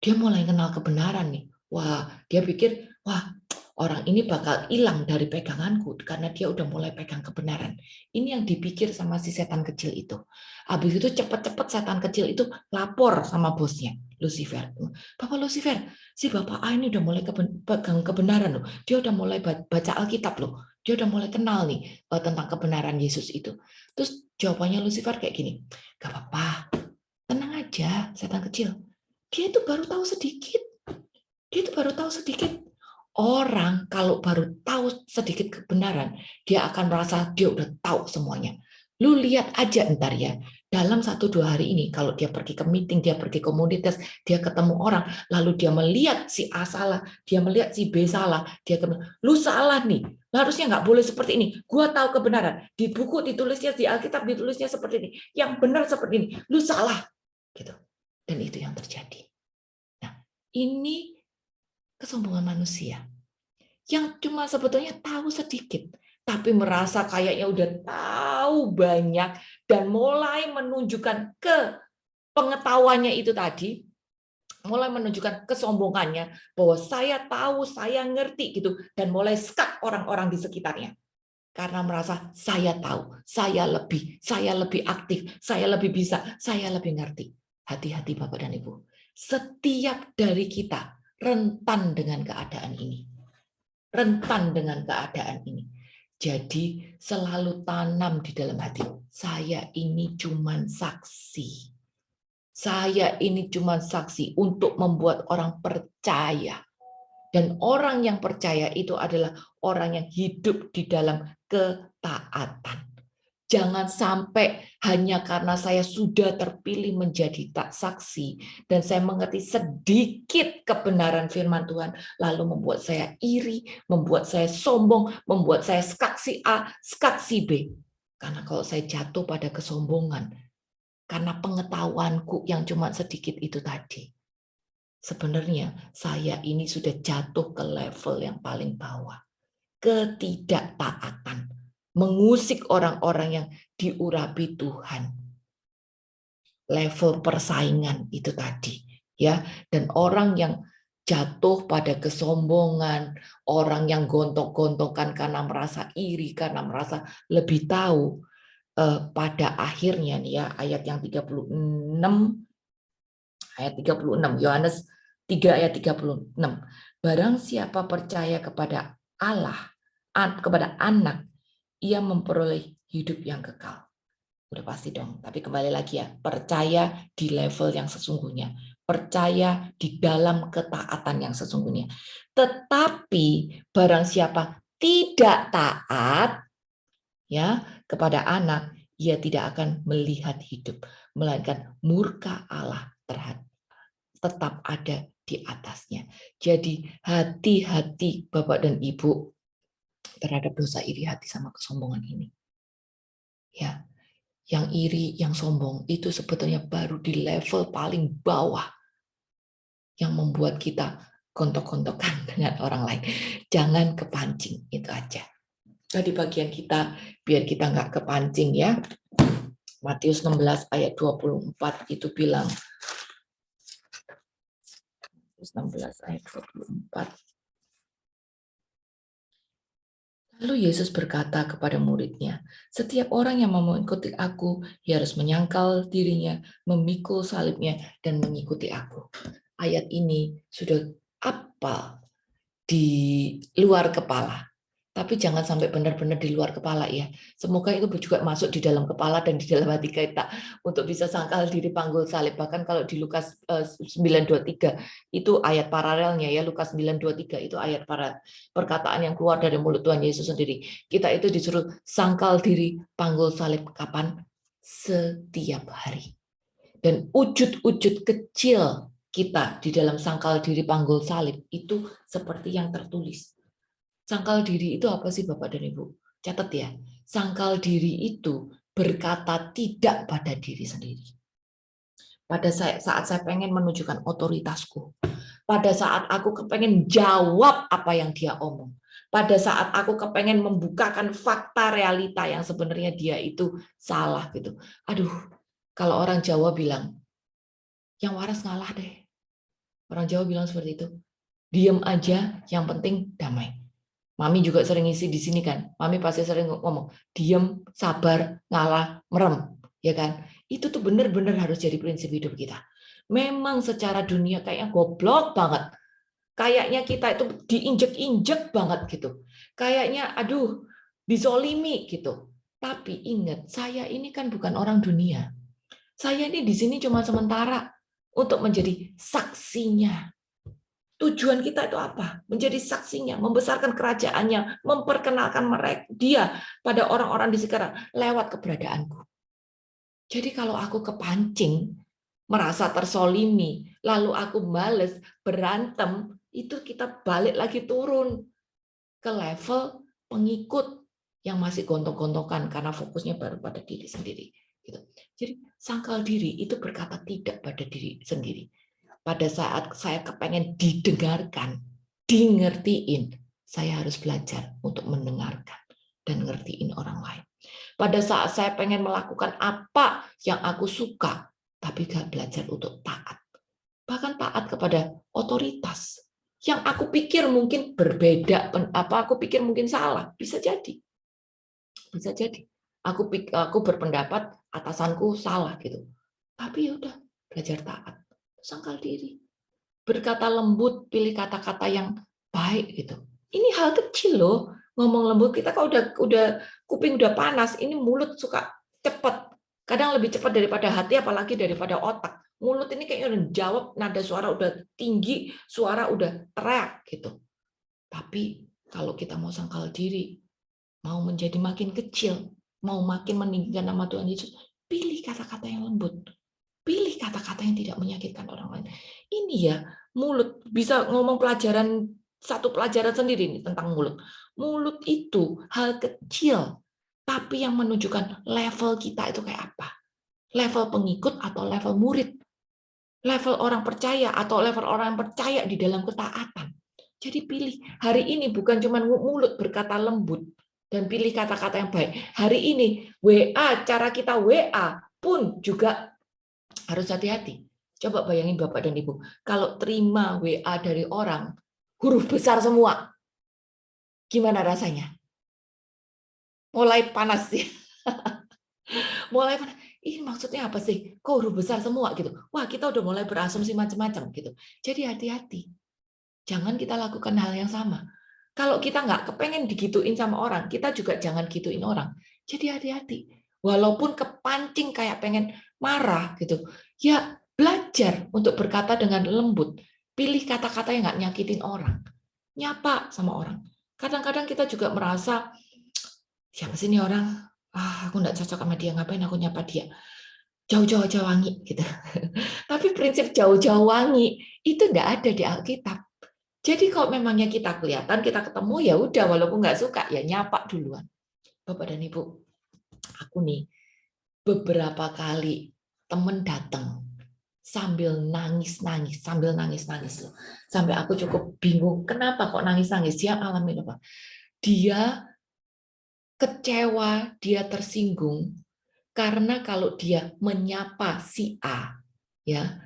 Dia mulai kenal kebenaran nih. Wah, dia pikir, wah, orang ini bakal hilang dari peganganku karena dia udah mulai pegang kebenaran. Ini yang dipikir sama si setan kecil itu. Habis itu cepat-cepat setan kecil itu lapor sama bosnya, Lucifer. Bapak Lucifer, si Bapak A ini udah mulai pegang kebenaran loh. Dia udah mulai baca Alkitab loh. Dia udah mulai kenal nih tentang kebenaran Yesus itu. Terus jawabannya Lucifer kayak gini, gak apa-apa, tenang aja setan kecil. Dia itu baru tahu sedikit. Dia itu baru tahu sedikit. Orang kalau baru tahu sedikit kebenaran, dia akan merasa dia udah tahu semuanya. Lu lihat aja ntar ya, dalam 1-2 hari ini, kalau dia pergi ke meeting, dia pergi komunitas, dia ketemu orang, lalu dia melihat si A salah, dia melihat si B salah, dia lu salah nih, harusnya nggak boleh seperti ini. Gua tahu kebenaran, di buku ditulisnya, di Alkitab ditulisnya seperti ini, yang benar seperti ini, lu salah, gitu. Dan itu yang terjadi. Nah, ini kesombongan manusia yang cuma sebetulnya tahu sedikit, tapi merasa kayaknya udah tahu banyak dan mulai menunjukkan pengetahuannya itu tadi, mulai menunjukkan kesombongannya bahwa saya tahu, saya ngerti gitu, dan mulai skak orang-orang di sekitarnya. Karena merasa saya tahu, saya lebih aktif, saya lebih bisa, saya lebih ngerti. Hati-hati Bapak dan Ibu. Setiap dari kita rentan dengan keadaan ini. Rentan dengan keadaan ini. Jadi selalu tanam di dalam hati, saya ini cuman saksi. Saya ini cuman saksi untuk membuat orang percaya. Dan orang yang percaya itu adalah orang yang hidup di dalam ketaatan. Jangan sampai hanya karena saya sudah terpilih menjadi saksi dan saya mengerti sedikit kebenaran firman Tuhan, lalu membuat saya iri, membuat saya sombong, membuat saya skak si A, skak si B. Karena kalau saya jatuh pada kesombongan, karena pengetahuanku yang cuma sedikit itu tadi, sebenarnya saya ini sudah jatuh ke level yang paling bawah. Ketidaktaatan. Mengusik orang-orang yang diurapi Tuhan. Level persaingan itu tadi. Ya, dan orang yang jatuh pada kesombongan, orang yang gontok-gontokan karena merasa iri, karena merasa lebih tahu, pada akhirnya nih ya, ayat yang 36, Yohanes 3 ayat 36. Barang siapa percaya kepada Allah, kepada anak, ia memperoleh hidup yang kekal. Udah pasti dong, tapi kembali lagi ya, percaya di level yang sesungguhnya. Percaya di dalam ketaatan yang sesungguhnya. Tetapi barang siapa tidak taat ya kepada anak, ia tidak akan melihat hidup, melainkan murka Allah tetap ada di atasnya. Jadi hati-hati Bapak dan Ibu terhadap dosa iri hati sama kesombongan ini. Ya, yang iri, yang sombong itu sebetulnya baru di level paling bawah yang membuat kita gontok-gontokan dengan orang lain. Jangan kepancing, itu aja. Jadi bagian kita biar kita nggak kepancing ya. Matius 16 ayat 24 itu bilang, 16 ayat 24. Lalu Yesus berkata kepada muridnya, setiap orang yang mau mengikuti aku, ia harus menyangkal dirinya, memikul salibnya, dan mengikuti aku. Ayat ini sudah apal di luar kepala. Tapi jangan sampai benar-benar di luar kepala ya. Semoga itu juga masuk di dalam kepala dan di dalam hati kita untuk bisa sangkal diri panggul salib. Bahkan kalau di Lukas 9:23 itu ayat paralelnya ya, Lukas 9:23 itu ayat perkataan yang keluar dari mulut Tuhan Yesus sendiri. Kita itu disuruh sangkal diri panggul salib kapan? Setiap hari. Dan wujud-wujud kecil kita di dalam sangkal diri panggul salib itu seperti yang tertulis. Sangkal diri itu apa sih Bapak dan Ibu? Catat ya, sangkal diri itu berkata tidak pada diri sendiri. Pada saat saya pengen menunjukkan otoritasku, pada saat aku kepengen jawab apa yang dia omong, Pada saat aku kepengen membukakan fakta realita yang sebenarnya dia itu salah gitu. Aduh, kalau orang Jawa bilang, yang waras ngalah deh. Orang Jawa bilang seperti itu. Diam aja, yang penting damai. Mami juga sering ngisi di sini kan. Mami pasti sering ngomong, diam, sabar, ngalah, merem. Ya kan? Itu tuh benar-benar harus jadi prinsip hidup kita. Memang secara dunia kayaknya goblok banget. Kayaknya kita itu diinjek-injek banget gitu. Kayaknya aduh, dizolimi gitu. Tapi ingat, saya ini kan bukan orang dunia. Saya ini di sini cuma sementara untuk menjadi saksinya. Tujuan kita itu apa? Menjadi saksinya, membesarkan kerajaannya, memperkenalkan mereka dia pada orang-orang di sekitar lewat keberadaanku. Jadi kalau aku kepancing, merasa tersolimi, lalu aku males, berantem, itu kita balik lagi turun ke level pengikut yang masih gontok-gontokan karena fokusnya baru pada diri sendiri. Gitu. Jadi sangkal diri itu berkata tidak pada diri sendiri. Pada saat saya kepengen didengarkan, dingertiin, saya harus belajar untuk mendengarkan dan ngertiin orang lain. Pada saat saya pengen melakukan apa yang aku suka, tapi gak belajar untuk taat. Bahkan taat kepada otoritas. Yang aku pikir mungkin berbeda, aku pikir mungkin salah, bisa jadi. Bisa jadi. Aku berpendapat atasanku salah gitu. Tapi ya udah, belajar taat. Sangkal diri. Berkata lembut, pilih kata-kata yang baik gitu. Ini hal kecil loh. Ngomong lembut, kita kalau udah kuping udah panas, ini mulut suka cepat. Kadang lebih cepat daripada hati, apalagi daripada otak. Mulut ini kayaknya udah jawab, nada suara udah tinggi, suara udah teriak gitu. Tapi kalau kita mau sangkal diri, mau menjadi makin kecil, mau makin meninggikan nama Tuhan Yesus, pilih kata-kata yang lembut. Pilih kata-kata yang tidak menyakitkan orang lain. Ini ya, mulut. Bisa ngomong satu pelajaran sendiri nih tentang mulut. Mulut itu hal kecil, tapi yang menunjukkan level kita itu kayak apa. Level pengikut atau level murid. Level orang percaya atau level orang yang percaya di dalam ketaatan. Jadi pilih. Hari ini bukan cuma mulut berkata lembut dan pilih kata-kata yang baik. Hari ini WA, cara kita WA pun juga harus hati-hati. Coba bayangin Bapak dan Ibu, kalau terima WA dari orang, huruf besar semua, gimana rasanya? Mulai panas ya. Mulai panas. Ini maksudnya apa sih? Kok huruf besar semua gitu? Wah, kita udah mulai berasumsi macam-macam gitu. Jadi hati-hati. Jangan kita lakukan hal yang sama. Kalau kita nggak kepengen digituin sama orang, kita juga jangan gituin orang. Jadi hati-hati. Walaupun kepancing kayak pengen marah gitu, ya belajar untuk berkata dengan lembut. Pilih kata-kata yang nggak nyakitin orang. Nyapa sama orang. Kadang-kadang kita juga merasa, siapa sih ini orang? Aku nggak cocok sama dia, ngapain aku nyapa dia? Jauh-jauh aja wangi gitu. Tapi prinsip jauh-jauh wangi itu nggak ada di Alkitab. Jadi kalau memangnya kita kelihatan, kita ketemu, ya udah, walaupun nggak suka, ya nyapa duluan. Bapak dan Ibu, aku nih beberapa kali temen datang sambil nangis-nangis loh. Sampai aku cukup bingung, kenapa kok nangis-nangis? Dia alamin apa? Dia kecewa, dia tersinggung karena kalau dia menyapa si A, ya,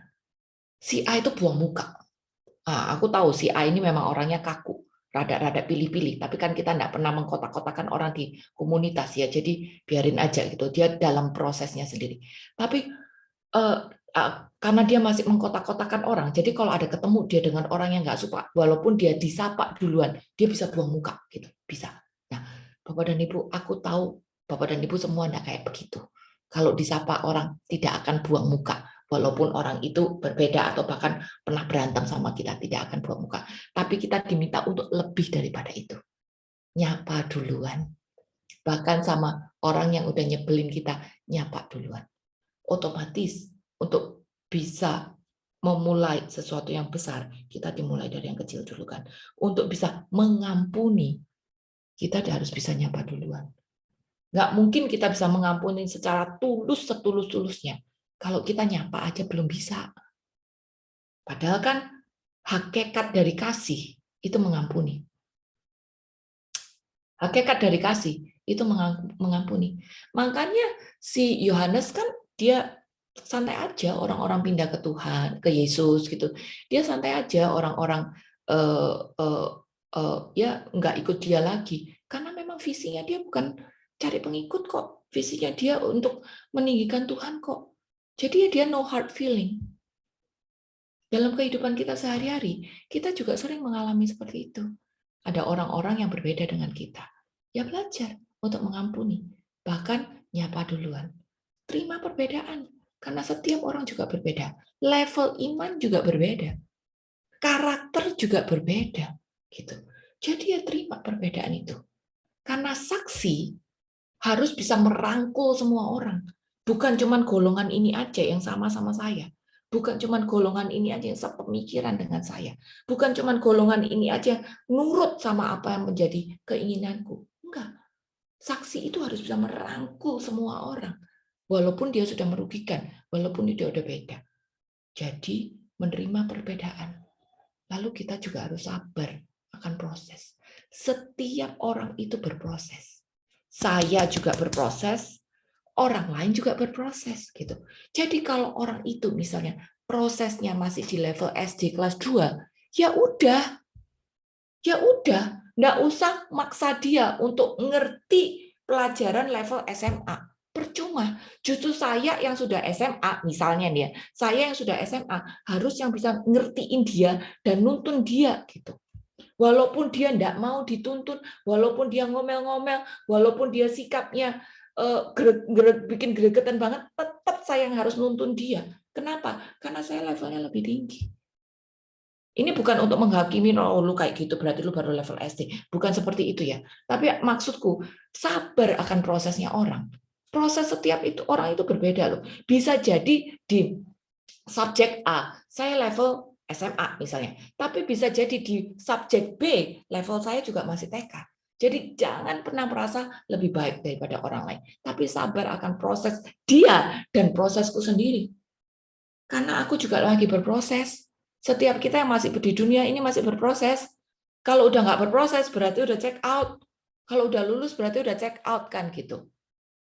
si A itu buang muka. Aku tahu si A ini memang orangnya kaku, rada-rada pilih-pilih, tapi kan kita nggak pernah mengkotak-kotakan orang di komunitas ya, jadi biarin aja gitu, dia dalam prosesnya sendiri. Tapi karena dia masih mengkotak-kotakan orang, jadi kalau ada ketemu dia dengan orang yang nggak suka, walaupun dia disapa duluan, dia bisa buang muka gitu, bisa. Nah, Bapak dan Ibu, aku tahu Bapak dan Ibu semua nggak kayak begitu. Kalau disapa orang tidak akan buang muka, walaupun orang itu berbeda atau bahkan pernah berantem sama kita, tidak akan buang muka. Tapi kita diminta untuk lebih daripada itu. Nyapa duluan. Bahkan sama orang yang udah nyebelin kita, nyapa duluan. Otomatis untuk bisa memulai sesuatu yang besar, kita dimulai dari yang kecil dulu kan. Untuk bisa mengampuni, kita harus bisa nyapa duluan. Nggak mungkin kita bisa mengampuni secara tulus setulus-tulusnya. Kalau kita nyapa aja belum bisa. Padahal kan hakikat dari kasih itu mengampuni. Hakikat dari kasih itu mengampuni. Makanya si Yohanes kan dia santai aja orang-orang pindah ke Tuhan, ke Yesus gitu. Dia santai aja orang-orang ya nggak ikut dia lagi. Karena memang visinya dia bukan cari pengikut kok. Visinya dia untuk meninggikan Tuhan kok. Jadi dia no hard feeling. Dalam kehidupan kita sehari-hari, kita juga sering mengalami seperti itu. Ada orang-orang yang berbeda dengan kita. Ya belajar untuk mengampuni. Bahkan nyapa duluan. Terima perbedaan. Karena setiap orang juga berbeda. Level iman juga berbeda. Karakter juga berbeda. Gitu. Jadi ya terima perbedaan itu. Karena saksi harus bisa merangkul semua orang. Bukan cuma golongan ini aja yang sama-sama saya. Bukan cuma golongan ini aja yang sepemikiran dengan saya. Bukan cuma golongan ini aja yang nurut sama apa yang menjadi keinginanku. Enggak. Saksi itu harus bisa merangkul semua orang. Walaupun dia sudah merugikan, walaupun dia sudah beda. Jadi menerima perbedaan. Lalu kita juga harus sabar akan proses. Setiap orang itu berproses. Saya juga berproses, orang lain juga berproses gitu. Jadi kalau orang itu misalnya prosesnya masih di level SD kelas 2, ya udah, nggak usah maksa dia untuk ngerti pelajaran level SMA. Percuma, justru saya yang sudah SMA, misalnya nih ya, saya yang sudah SMA harus yang bisa ngertiin dia dan nuntun dia gitu. Walaupun dia nggak mau dituntun, walaupun dia ngomel-ngomel, walaupun dia sikapnya bikin gregetan banget, tetap saya yang harus nuntun dia. Kenapa? Karena saya levelnya lebih tinggi. Ini bukan untuk menghakimi, oh lu kayak gitu berarti lu baru level SD. Bukan seperti itu ya. Tapi maksudku, sabar akan prosesnya orang. Proses setiap itu orang itu berbeda loh. Bisa jadi di subjek A, saya level SMA misalnya. Tapi bisa jadi di subjek B, level saya juga masih TK. Jadi jangan pernah merasa lebih baik daripada orang lain. Tapi sabar akan proses dia dan prosesku sendiri. Karena aku juga lagi berproses. Setiap kita yang masih di dunia ini masih berproses. Kalau udah nggak berproses, berarti udah check out. Kalau udah lulus, berarti udah check out kan gitu.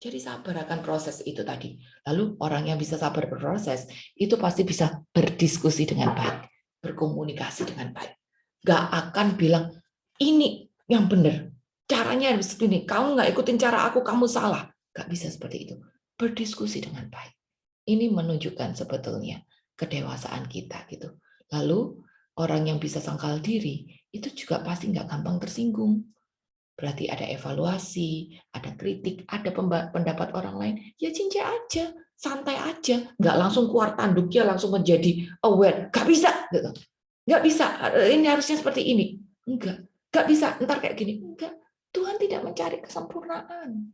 Jadi sabar akan proses itu tadi. Lalu orang yang bisa sabar berproses, itu pasti bisa berdiskusi dengan baik, berkomunikasi dengan baik. Nggak akan bilang, ini yang benar, caranya harus begini, kamu nggak ikutin cara aku, kamu salah. Nggak bisa seperti itu. Berdiskusi dengan baik. Ini menunjukkan sebetulnya kedewasaan kita gitu. Lalu orang yang bisa sangkal diri, itu juga pasti nggak gampang tersinggung. Berarti ada evaluasi, ada kritik, ada pendapat orang lain, ya cincin aja, santai aja, nggak langsung keluar tanduknya, langsung menjadi aware, nggak bisa, gitu. Nggak bisa, ini harusnya seperti ini, nggak bisa, ntar kayak gini, enggak. Tuhan tidak mencari kesempurnaan,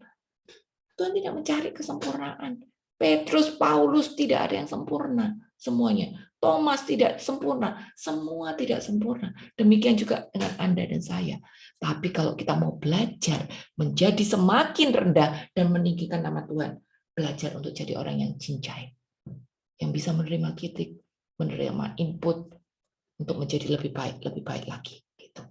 Tuhan tidak mencari kesempurnaan. Petrus, Paulus tidak ada yang sempurna, semuanya. Thomas tidak sempurna, semua tidak sempurna. Demikian juga dengan Anda dan saya. Tapi kalau kita mau belajar menjadi semakin rendah dan meninggikan nama Tuhan, belajar untuk jadi orang yang cincai, yang bisa menerima kritik, menerima input untuk menjadi lebih baik lagi. Gitu.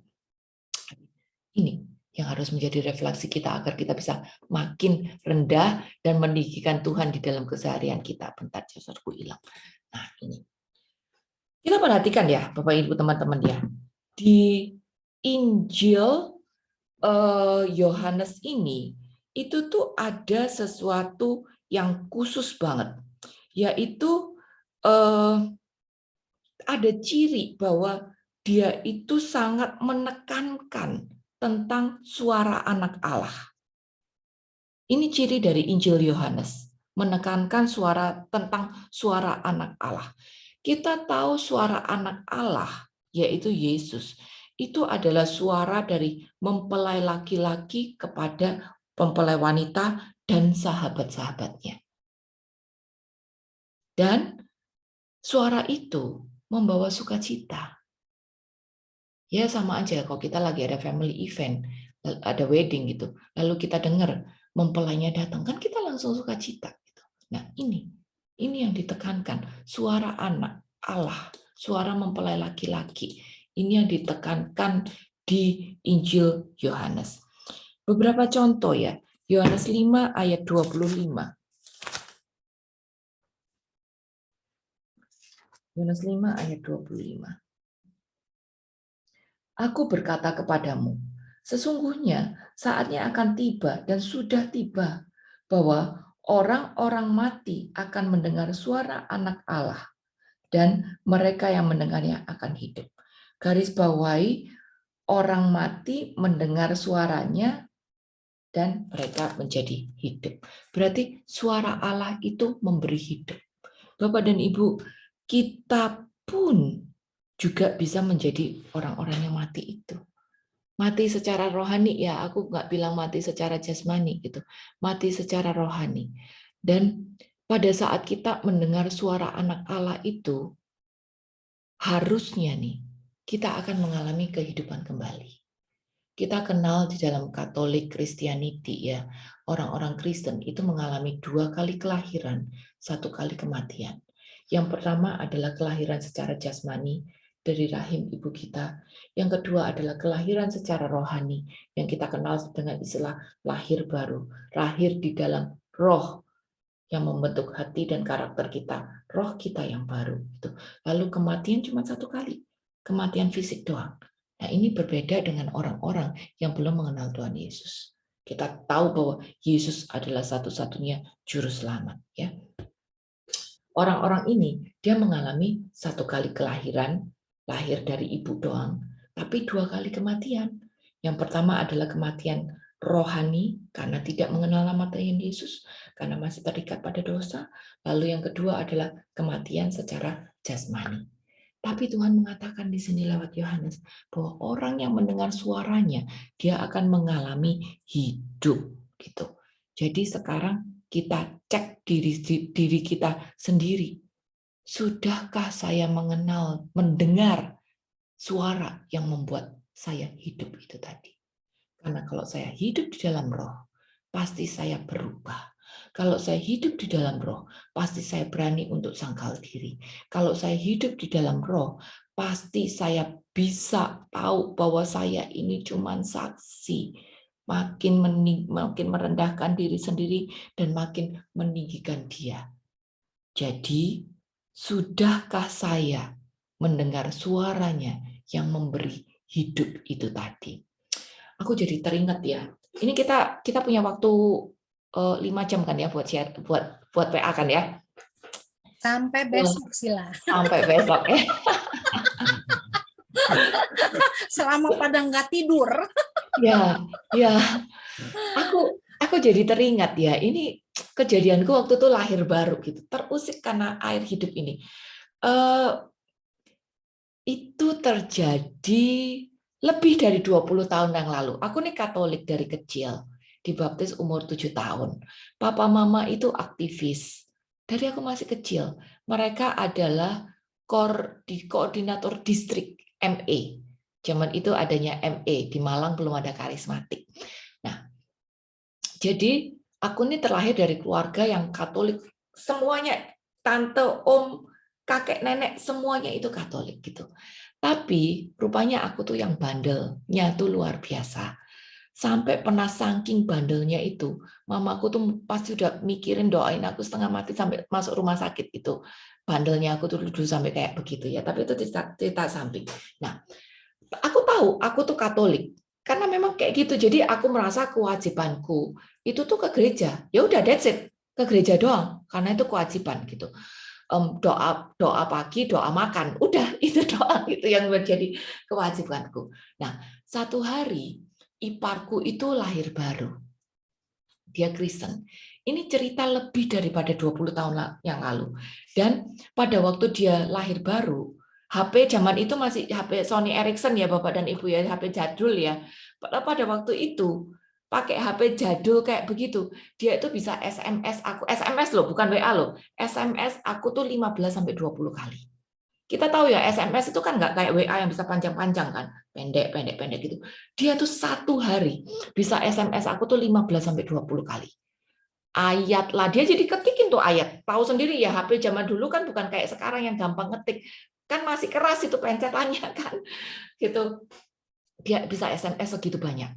Ini yang harus menjadi refleksi kita agar kita bisa makin rendah dan meninggikan Tuhan di dalam keseharian kita. Bentar, jasadku hilang. Nah, ini. Kita perhatikan ya, Bapak Ibu teman-teman ya. Di Injil Yohanes ini, itu tuh ada sesuatu yang khusus banget. Yaitu ada ciri bahwa dia itu sangat menekankan tentang suara anak Allah. Ini ciri dari Injil Yohanes, menekankan tentang suara anak Allah. Kita tahu suara anak Allah, yaitu Yesus, itu adalah suara dari mempelai laki-laki kepada mempelai wanita dan sahabat-sahabatnya. Dan suara itu membawa sukacita. Ya sama aja kalau kita lagi ada family event, ada wedding gitu, lalu kita dengar mempelainya datang, kan kita langsung sukacita. Gitu. Nah ini yang ditekankan, suara anak Allah, suara mempelai laki-laki, ini yang ditekankan di Injil Yohanes. Beberapa contoh ya. Yohanes 5 ayat 25. Yohanes 5 ayat 25. Aku berkata kepadamu, sesungguhnya saatnya akan tiba dan sudah tiba bahwa orang-orang mati akan mendengar suara Anak Allah dan mereka yang mendengarnya akan hidup. Garis bawahi, orang mati mendengar suaranya dan mereka menjadi hidup. Berarti suara Allah itu memberi hidup. Bapak dan Ibu, kita pun juga bisa menjadi orang-orang yang mati itu. Mati secara rohani, ya aku nggak bilang mati secara jasmani gitu. Mati secara rohani. Dan pada saat kita mendengar suara Anak Allah itu, harusnya nih kita akan mengalami kehidupan kembali. Kita kenal di dalam Katolik Christianity ya, orang-orang Kristen itu mengalami 2 kali kelahiran, 1 kali kematian. Yang pertama adalah kelahiran secara jasmani dari rahim ibu kita. Yang kedua adalah kelahiran secara rohani yang kita kenal dengan istilah lahir baru, lahir di dalam roh yang membentuk hati dan karakter kita, roh kita yang baru. Lalu kematian cuma 1 kali, kematian fisik doang. Nah, ini berbeda dengan orang-orang yang belum mengenal Tuhan Yesus. Kita tahu bahwa Yesus adalah satu-satunya juru selamat. Ya. Orang-orang ini, dia mengalami 1 kali kelahiran, lahir dari ibu doang, tapi 2 kali kematian. Yang pertama adalah kematian rohani, karena tidak mengenal nama Tuhan Yesus, karena masih terikat pada dosa. Lalu yang kedua adalah kematian secara jasmani. Tapi Tuhan mengatakan di sini lewat Yohanes bahwa orang yang mendengar suaranya dia akan mengalami hidup gitu. Jadi sekarang kita cek diri kita sendiri. Sudahkah saya mendengar suara yang membuat saya hidup itu tadi? Karena kalau saya hidup di dalam roh, pasti saya berubah. Kalau saya hidup di dalam roh, pasti saya berani untuk sangkal diri. Kalau saya hidup di dalam roh, pasti saya bisa tahu bahwa saya ini cuma saksi. Makin merendahkan diri sendiri dan makin meninggikan Dia. Jadi, sudahkah saya mendengar suaranya yang memberi hidup itu tadi? Aku jadi teringat ya. Ini kita punya waktu 5 jam kan ya buat share, buat PA kan ya. Sampai besok sila. Sampai besok ya. Selama pada nggak tidur. Ya. Aku jadi teringat ya. Ini kejadianku waktu itu lahir baru gitu. Terusik karena air hidup ini. Itu terjadi lebih dari 20 tahun yang lalu. Aku nih Katolik dari kecil, dibaptis umur 7 tahun. Papa mama itu aktivis. Dari aku masih kecil. Mereka adalah koordinator distrik ME. Zaman itu adanya ME, di Malang belum ada karismatik. Nah, jadi aku nih terlahir dari keluarga yang Katolik. Semuanya, tante, om, kakek, nenek, semuanya itu Katolik gitu. Tapi rupanya aku tuh yang bandelnya tuh luar biasa. Sampai pernah saking bandelnya itu, mamaku tuh pasti udah mikirin doain aku setengah mati sampai masuk rumah sakit itu. Bandelnya aku tuh dulu sampai kayak begitu ya, tapi itu cerita samping. Nah, aku tahu aku tuh Katolik. Karena memang kayak gitu. Jadi aku merasa kewajibanku itu tuh ke gereja. Ya udah that's it. Ke gereja doang karena itu kewajiban gitu. Doa pagi, doa makan, udah itu doa itu yang menjadi kewajibanku. Nah, satu hari iparku itu lahir baru, dia Kristen. Ini cerita lebih daripada 20 tahun yang lalu. Dan pada waktu dia lahir baru, HP zaman itu masih HP Sony Ericsson ya Bapak dan Ibu ya, HP jadul ya. Pada waktu itu pakai HP jadul kayak begitu, dia itu bisa SMS aku, SMS loh, bukan WA loh. SMS aku tuh 15 sampai 20 kali. Kita tahu ya SMS itu kan nggak kayak WA yang bisa panjang-panjang kan, pendek gitu. Dia tuh satu hari bisa SMS aku tuh 15 sampai 20 kali. Ayat lah, dia jadi ketikin tuh ayat. Tahu sendiri ya HP zaman dulu kan bukan kayak sekarang yang gampang ngetik. Kan masih keras itu pencetannya kan. Gitu. Dia bisa SMS segitu banyak.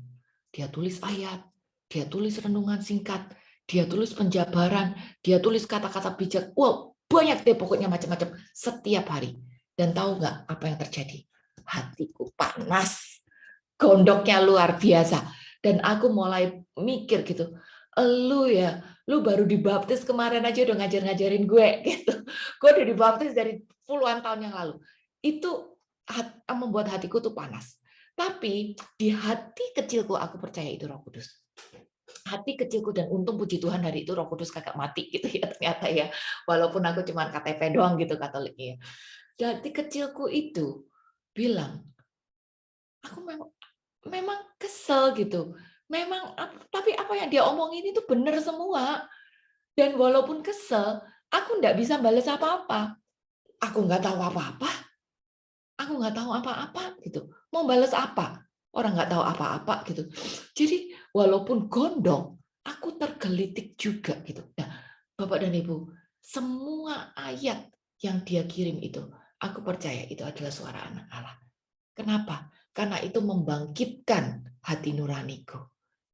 dia tulis ayat, dia tulis renungan singkat, dia tulis penjabaran, dia tulis kata-kata bijak. Wow, banyak deh pokoknya macam-macam setiap hari. Dan tahu nggak apa yang terjadi? Hatiku panas, gondoknya luar biasa. Dan aku mulai mikir gitu, lu baru dibaptis kemarin aja udah ngajar-ngajarin gue gitu. Gue udah dibaptis dari puluhan tahun yang lalu. Itu membuat hatiku tuh panas. Tapi di hati kecilku aku percaya itu Roh Kudus. Hati kecilku, dan untung puji Tuhan hari itu Roh Kudus kagak mati gitu ya ternyata ya. Walaupun aku cuma KTP doang gitu Katoliknya. Hati kecilku itu bilang, aku memang kesel gitu. Memang, tapi apa yang dia omongin itu benar semua. Dan walaupun kesel, aku nggak bisa balas apa-apa. Aku nggak tahu apa-apa. Aku nggak tahu apa-apa gitu. Mau balas apa? Orang nggak tahu apa-apa gitu. Jadi walaupun gondok, aku tergelitik juga gitu. Nah, Bapak dan Ibu, semua ayat yang dia kirim itu, aku percaya itu adalah suara anak Allah. Kenapa? Karena itu membangkitkan hati nuraniku.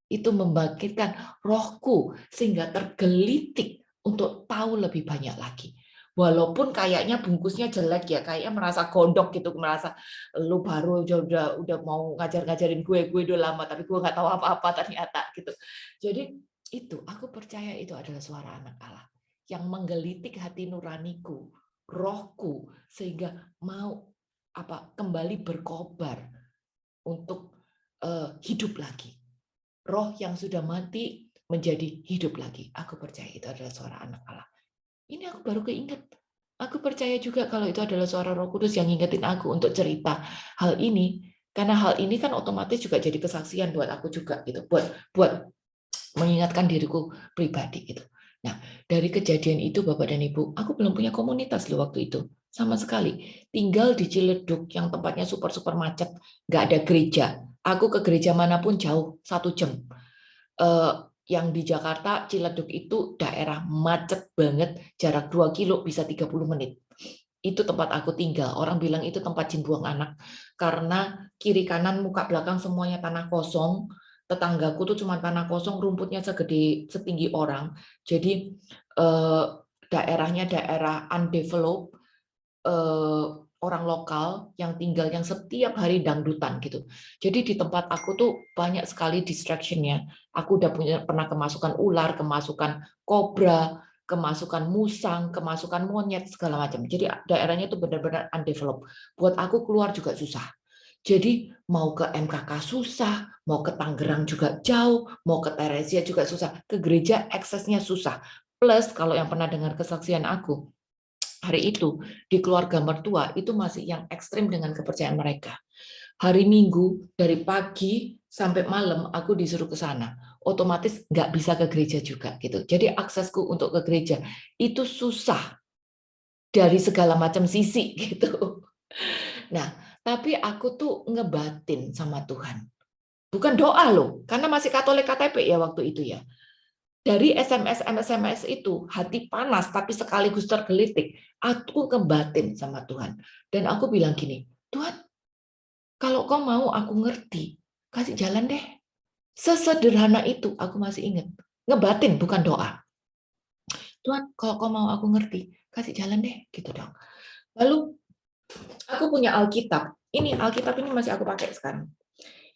Itu membangkitkan rohku sehingga tergelitik untuk tahu lebih banyak lagi. Walaupun kayaknya bungkusnya jelek ya, kayaknya merasa gondok gitu, merasa lu baru udah mau ngajarin gue udah lama tapi gue nggak tahu apa-apa ternyata gitu. Jadi itu aku percaya itu adalah suara anak Allah yang menggelitik hati nuraniku, rohku sehingga mau kembali berkobar untuk hidup lagi. Roh yang sudah mati menjadi hidup lagi. Aku percaya itu adalah suara anak Allah. Ini aku baru keinget. Aku percaya juga kalau itu adalah suara Roh Kudus yang ngingetin aku untuk cerita hal ini. Karena hal ini kan otomatis juga jadi kesaksian buat aku juga gitu. Buat mengingatkan diriku pribadi gitu. Nah, dari kejadian itu Bapak dan Ibu, aku belum punya komunitas loh waktu itu. Sama sekali. Tinggal di Ciledug yang tempatnya super macet. Nggak ada gereja. Aku ke gereja manapun jauh 1 jam. Yang di Jakarta, Ciledug itu daerah macet banget, jarak 2 kilo bisa 30 menit. Itu tempat aku tinggal. Orang bilang itu tempat jin buang anak. Karena kiri kanan muka belakang semuanya tanah kosong. Tetanggaku tuh cuma tanah kosong, rumputnya setinggi orang. Jadi daerahnya daerah undeveloped, orang lokal yang tinggal yang setiap hari dangdutan gitu. Jadi di tempat aku tuh banyak sekali distraction-nya. Aku udah pernah kemasukan ular, kemasukan kobra, kemasukan musang, kemasukan monyet segala macam. Jadi daerahnya itu benar-benar undeveloped. Buat aku keluar juga susah. Jadi mau ke MKK susah, mau ke Tangerang juga jauh, mau ke Teresia juga susah, ke gereja aksesnya susah. Plus kalau yang pernah dengar kesaksian aku, hari itu di keluarga mertua itu masih yang ekstrim dengan kepercayaan mereka. Hari Minggu dari pagi sampai malam aku disuruh ke sana. Otomatis nggak bisa ke gereja juga gitu. Jadi aksesku untuk ke gereja itu susah dari segala macam sisi gitu. Nah, tapi aku tuh ngebatin sama Tuhan. Bukan doa loh, karena masih Katolik KTP ya waktu itu ya. Dari SMS itu hati panas tapi sekaligus tergelitik. Aku kebatin sama Tuhan. Dan aku bilang gini, Tuhan, kalau kau mau aku ngerti, kasih jalan deh. Sesederhana itu aku masih ingat. Ngebatin bukan doa. Tuhan, kalau kau mau aku ngerti, kasih jalan deh. Gitu dong. Lalu aku punya Alkitab. Ini Alkitab ini masih aku pakai sekarang.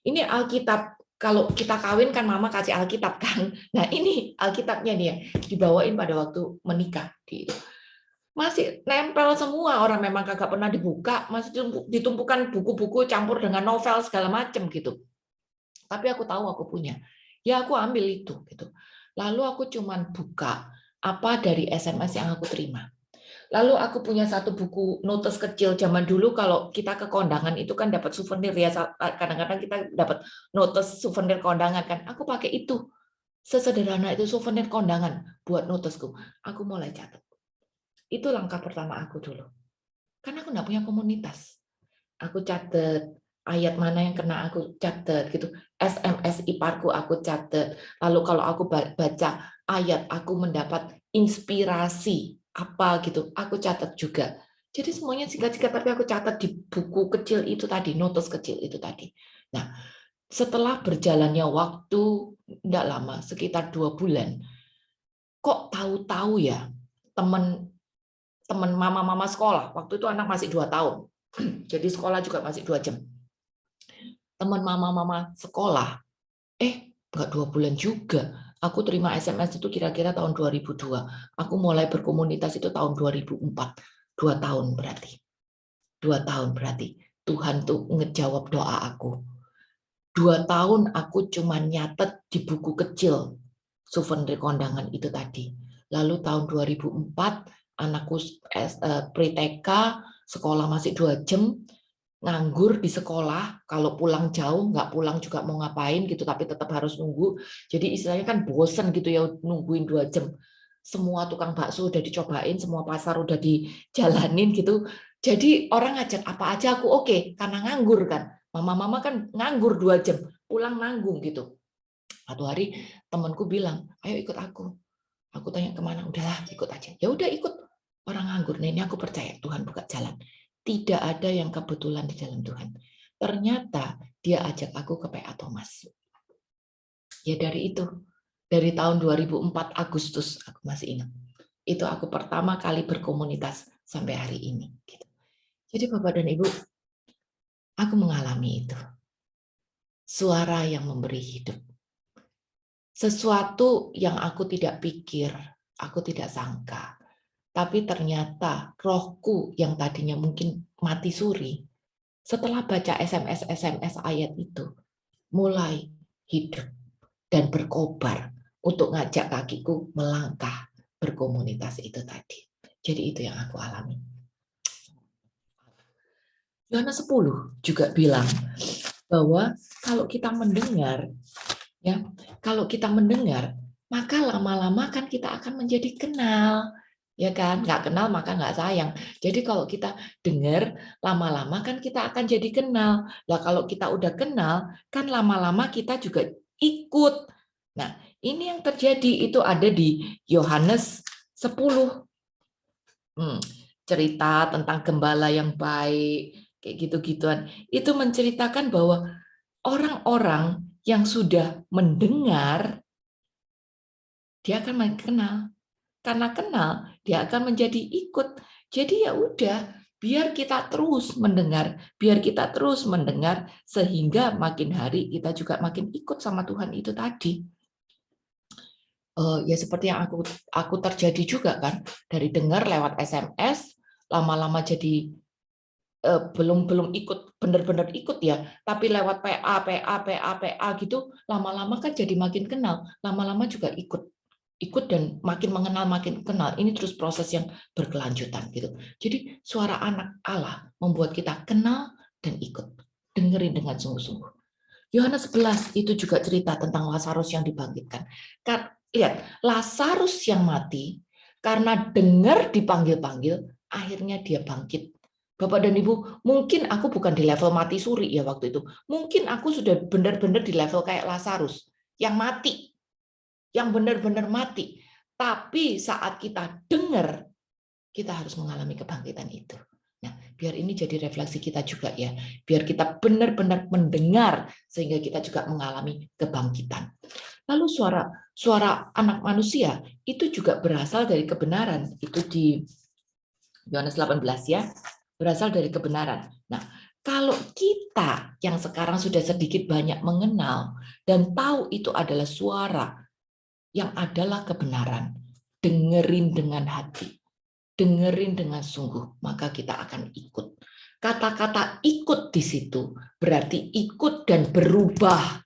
Ini Alkitab. Kalau kita kawin kan mama kasih Alkitab kan. Nah ini Alkitabnya dia dibawain pada waktu menikah. Masih nempel semua, orang memang kagak pernah dibuka, masih ditumpukan buku-buku campur dengan novel segala macam gitu. Tapi aku tahu aku punya. Ya aku ambil itu gitu. Lalu aku cuman buka apa dari SMS yang aku terima. Lalu aku punya satu buku notes kecil zaman dulu kalau kita ke kondangan itu kan dapat souvenir ya, kadang-kadang kita dapat notes souvenir kondangan kan. Aku pakai itu. Sesederhana itu souvenir kondangan buat notesku. Aku mulai catat. Itu langkah pertama aku dulu. Karena aku nggak punya komunitas. Aku catat ayat mana yang kena aku catat gitu. SMS iparku aku catat. Lalu kalau aku baca ayat aku mendapat inspirasi apa gitu, aku catat juga. Jadi semuanya singkat-singkat tapi aku catat di buku kecil itu tadi, notes kecil itu tadi. Nah, setelah berjalannya waktu, tidak lama, sekitar 2 bulan, kok tahu-tahu ya teman mama-mama sekolah, waktu itu anak masih 2 tahun, jadi sekolah juga masih 2 jam. Teman mama-mama sekolah, nggak 2 bulan juga. Aku terima SMS itu kira-kira tahun 2002. Aku mulai berkomunitas itu tahun 2004. 2 tahun berarti. 2 tahun berarti. Tuhan tuh ngejawab doa aku. 2 tahun aku cuma nyatet di buku kecil souvenir kondangan itu tadi. Lalu tahun 2004 anakku pre-TK, sekolah masih 2 jam, nganggur di sekolah, kalau pulang jauh, nggak pulang juga mau ngapain gitu, tapi tetap harus nunggu. Jadi istilahnya kan bosen gitu ya, nungguin 2 jam. Semua tukang bakso udah dicobain, semua pasar udah dijalanin gitu. Jadi orang ngajak apa aja aku oke, karena nganggur kan. Mama-mama kan nganggur 2 jam, pulang nanggung gitu. Satu hari temanku bilang, ayo ikut aku. Aku tanya kemana, udahlah ikut aja. Ya udah ikut. Orang nganggur, nah ini aku percaya Tuhan buka jalan. Tidak ada yang kebetulan di dalam Tuhan. Ternyata dia ajak aku ke PA Thomas. Ya dari itu, dari tahun 2004 Agustus, aku masih ingat. Itu aku pertama kali berkomunitas sampai hari ini. Jadi Bapak dan Ibu, aku mengalami itu. Suara yang memberi hidup. Sesuatu yang aku tidak pikir, aku tidak sangka. Tapi ternyata rohku yang tadinya mungkin mati suri, setelah baca SMS ayat itu, mulai hidup dan berkobar untuk ngajak kakiku melangkah berkomunitas itu tadi. Jadi itu yang aku alami. Yohanes 10 juga bilang bahwa kalau kita mendengar, ya, kalau kita mendengar, maka lama-lama kan kita akan menjadi kenal. Ya kan, nggak kenal maka nggak sayang. Jadi kalau kita dengar, lama-lama kan kita akan jadi kenal. Nah kalau kita udah kenal, kan lama-lama kita juga ikut. Nah ini yang terjadi itu ada di Yohanes 10. Cerita tentang gembala yang baik, kayak gitu-gituan. Itu menceritakan bahwa orang-orang yang sudah mendengar, dia akan mengenal. Karena kenal, dia akan menjadi ikut. Jadi ya udah, biar kita terus mendengar, sehingga makin hari kita juga makin ikut sama Tuhan itu tadi. Ya seperti yang aku terjadi juga kan, dari dengar lewat SMS, lama-lama jadi belum ikut, benar-benar ikut ya, tapi lewat PA gitu, lama-lama kan jadi makin kenal, lama-lama juga ikut dan makin mengenal, makin kenal. Ini terus proses yang berkelanjutan gitu. Jadi suara anak Allah membuat kita kenal dan ikut, dengerin dengan sungguh-sungguh. Yohanes 11 itu juga cerita tentang Lazarus yang dibangkitkan. Lihat, Lazarus yang mati karena dengar dipanggil-panggil, akhirnya dia bangkit. Bapak dan Ibu, mungkin aku bukan di level mati suri ya waktu itu. Mungkin aku sudah benar-benar di level kayak Lazarus yang mati. Yang benar-benar mati. Tapi saat kita dengar, kita harus mengalami kebangkitan itu. Nah, biar ini jadi refleksi kita juga ya. Biar kita benar-benar mendengar, sehingga kita juga mengalami kebangkitan. Lalu suara anak manusia, itu juga berasal dari kebenaran. Itu di Yohanes 18 ya, berasal dari kebenaran. Nah, kalau kita yang sekarang sudah sedikit banyak mengenal, dan tahu itu adalah suara yang adalah kebenaran, dengerin dengan hati, dengerin dengan sungguh, maka kita akan ikut. Kata-kata ikut di situ berarti ikut dan berubah,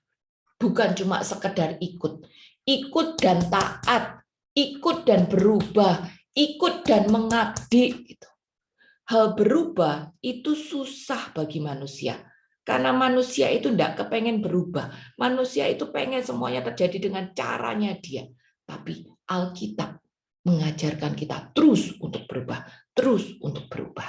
bukan cuma sekedar ikut. Ikut dan taat, ikut dan berubah, ikut dan mengabdi. Hal berubah itu susah bagi manusia. Karena manusia itu tidak kepengen berubah. Manusia itu pengen semuanya terjadi dengan caranya dia. Tapi Alkitab mengajarkan kita terus untuk berubah. Terus untuk berubah.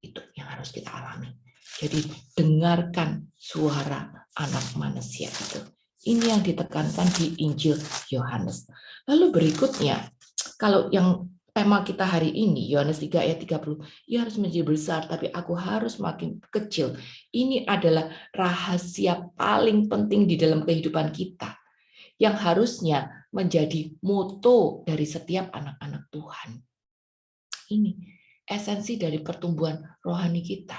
Itu yang harus kita alami. Jadi dengarkan suara anak manusia itu. Ini yang ditekankan di Injil Yohanes. Lalu berikutnya, kalau yang tema kita hari ini, Yohanes 3 ayat 30, ia harus menjadi besar, tapi aku harus makin kecil. Ini adalah rahasia paling penting di dalam kehidupan kita, yang harusnya menjadi moto dari setiap anak-anak Tuhan. Ini esensi dari pertumbuhan rohani kita.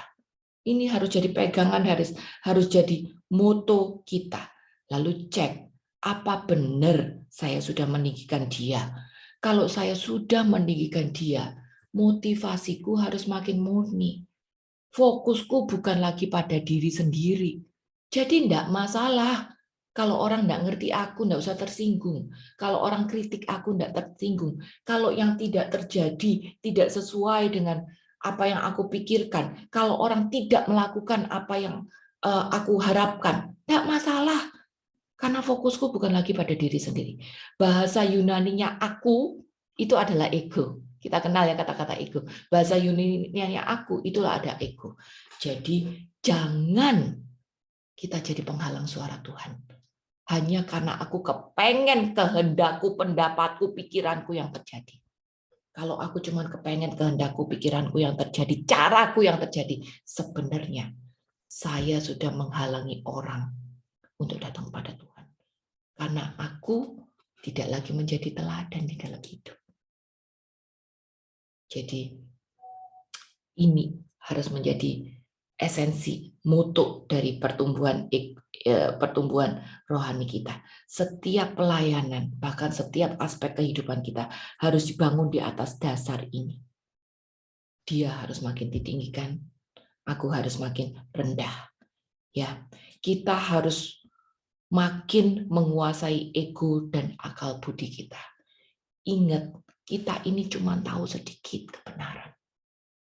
Ini harus jadi pegangan, harus jadi moto kita. Lalu cek, apa benar saya sudah meninggikan dia? Kalau saya sudah meninggikan dia, motivasiku harus makin murni. Fokusku bukan lagi pada diri sendiri. Jadi enggak masalah kalau orang enggak ngerti aku, enggak usah tersinggung. Kalau orang kritik aku enggak tersinggung. Kalau yang tidak terjadi, tidak sesuai dengan apa yang aku pikirkan, kalau orang tidak melakukan apa yang aku harapkan, enggak masalah. Karena fokusku bukan lagi pada diri sendiri. Bahasa Yunaninya aku itu adalah ego. Kita kenal ya kata-kata ego. Bahasa Yunaninya aku itulah ada ego. Jadi jangan kita jadi penghalang suara Tuhan. Hanya karena aku kepengen kehendakku, pendapatku, pikiranku yang terjadi. Kalau aku cuma kepengen kehendakku, pikiranku yang terjadi, caraku yang terjadi, sebenarnya saya sudah menghalangi orang untuk datang pada Tuhan. Karena aku tidak lagi menjadi teladan di dalam hidup. Jadi ini harus menjadi esensi, moto dari pertumbuhan rohani kita. Setiap pelayanan, bahkan setiap aspek kehidupan kita harus dibangun di atas dasar ini. Dia harus makin ditinggikan, aku harus makin rendah. Ya, kita harus makin menguasai ego dan akal budi kita. Ingat, kita ini cuma tahu sedikit kebenaran.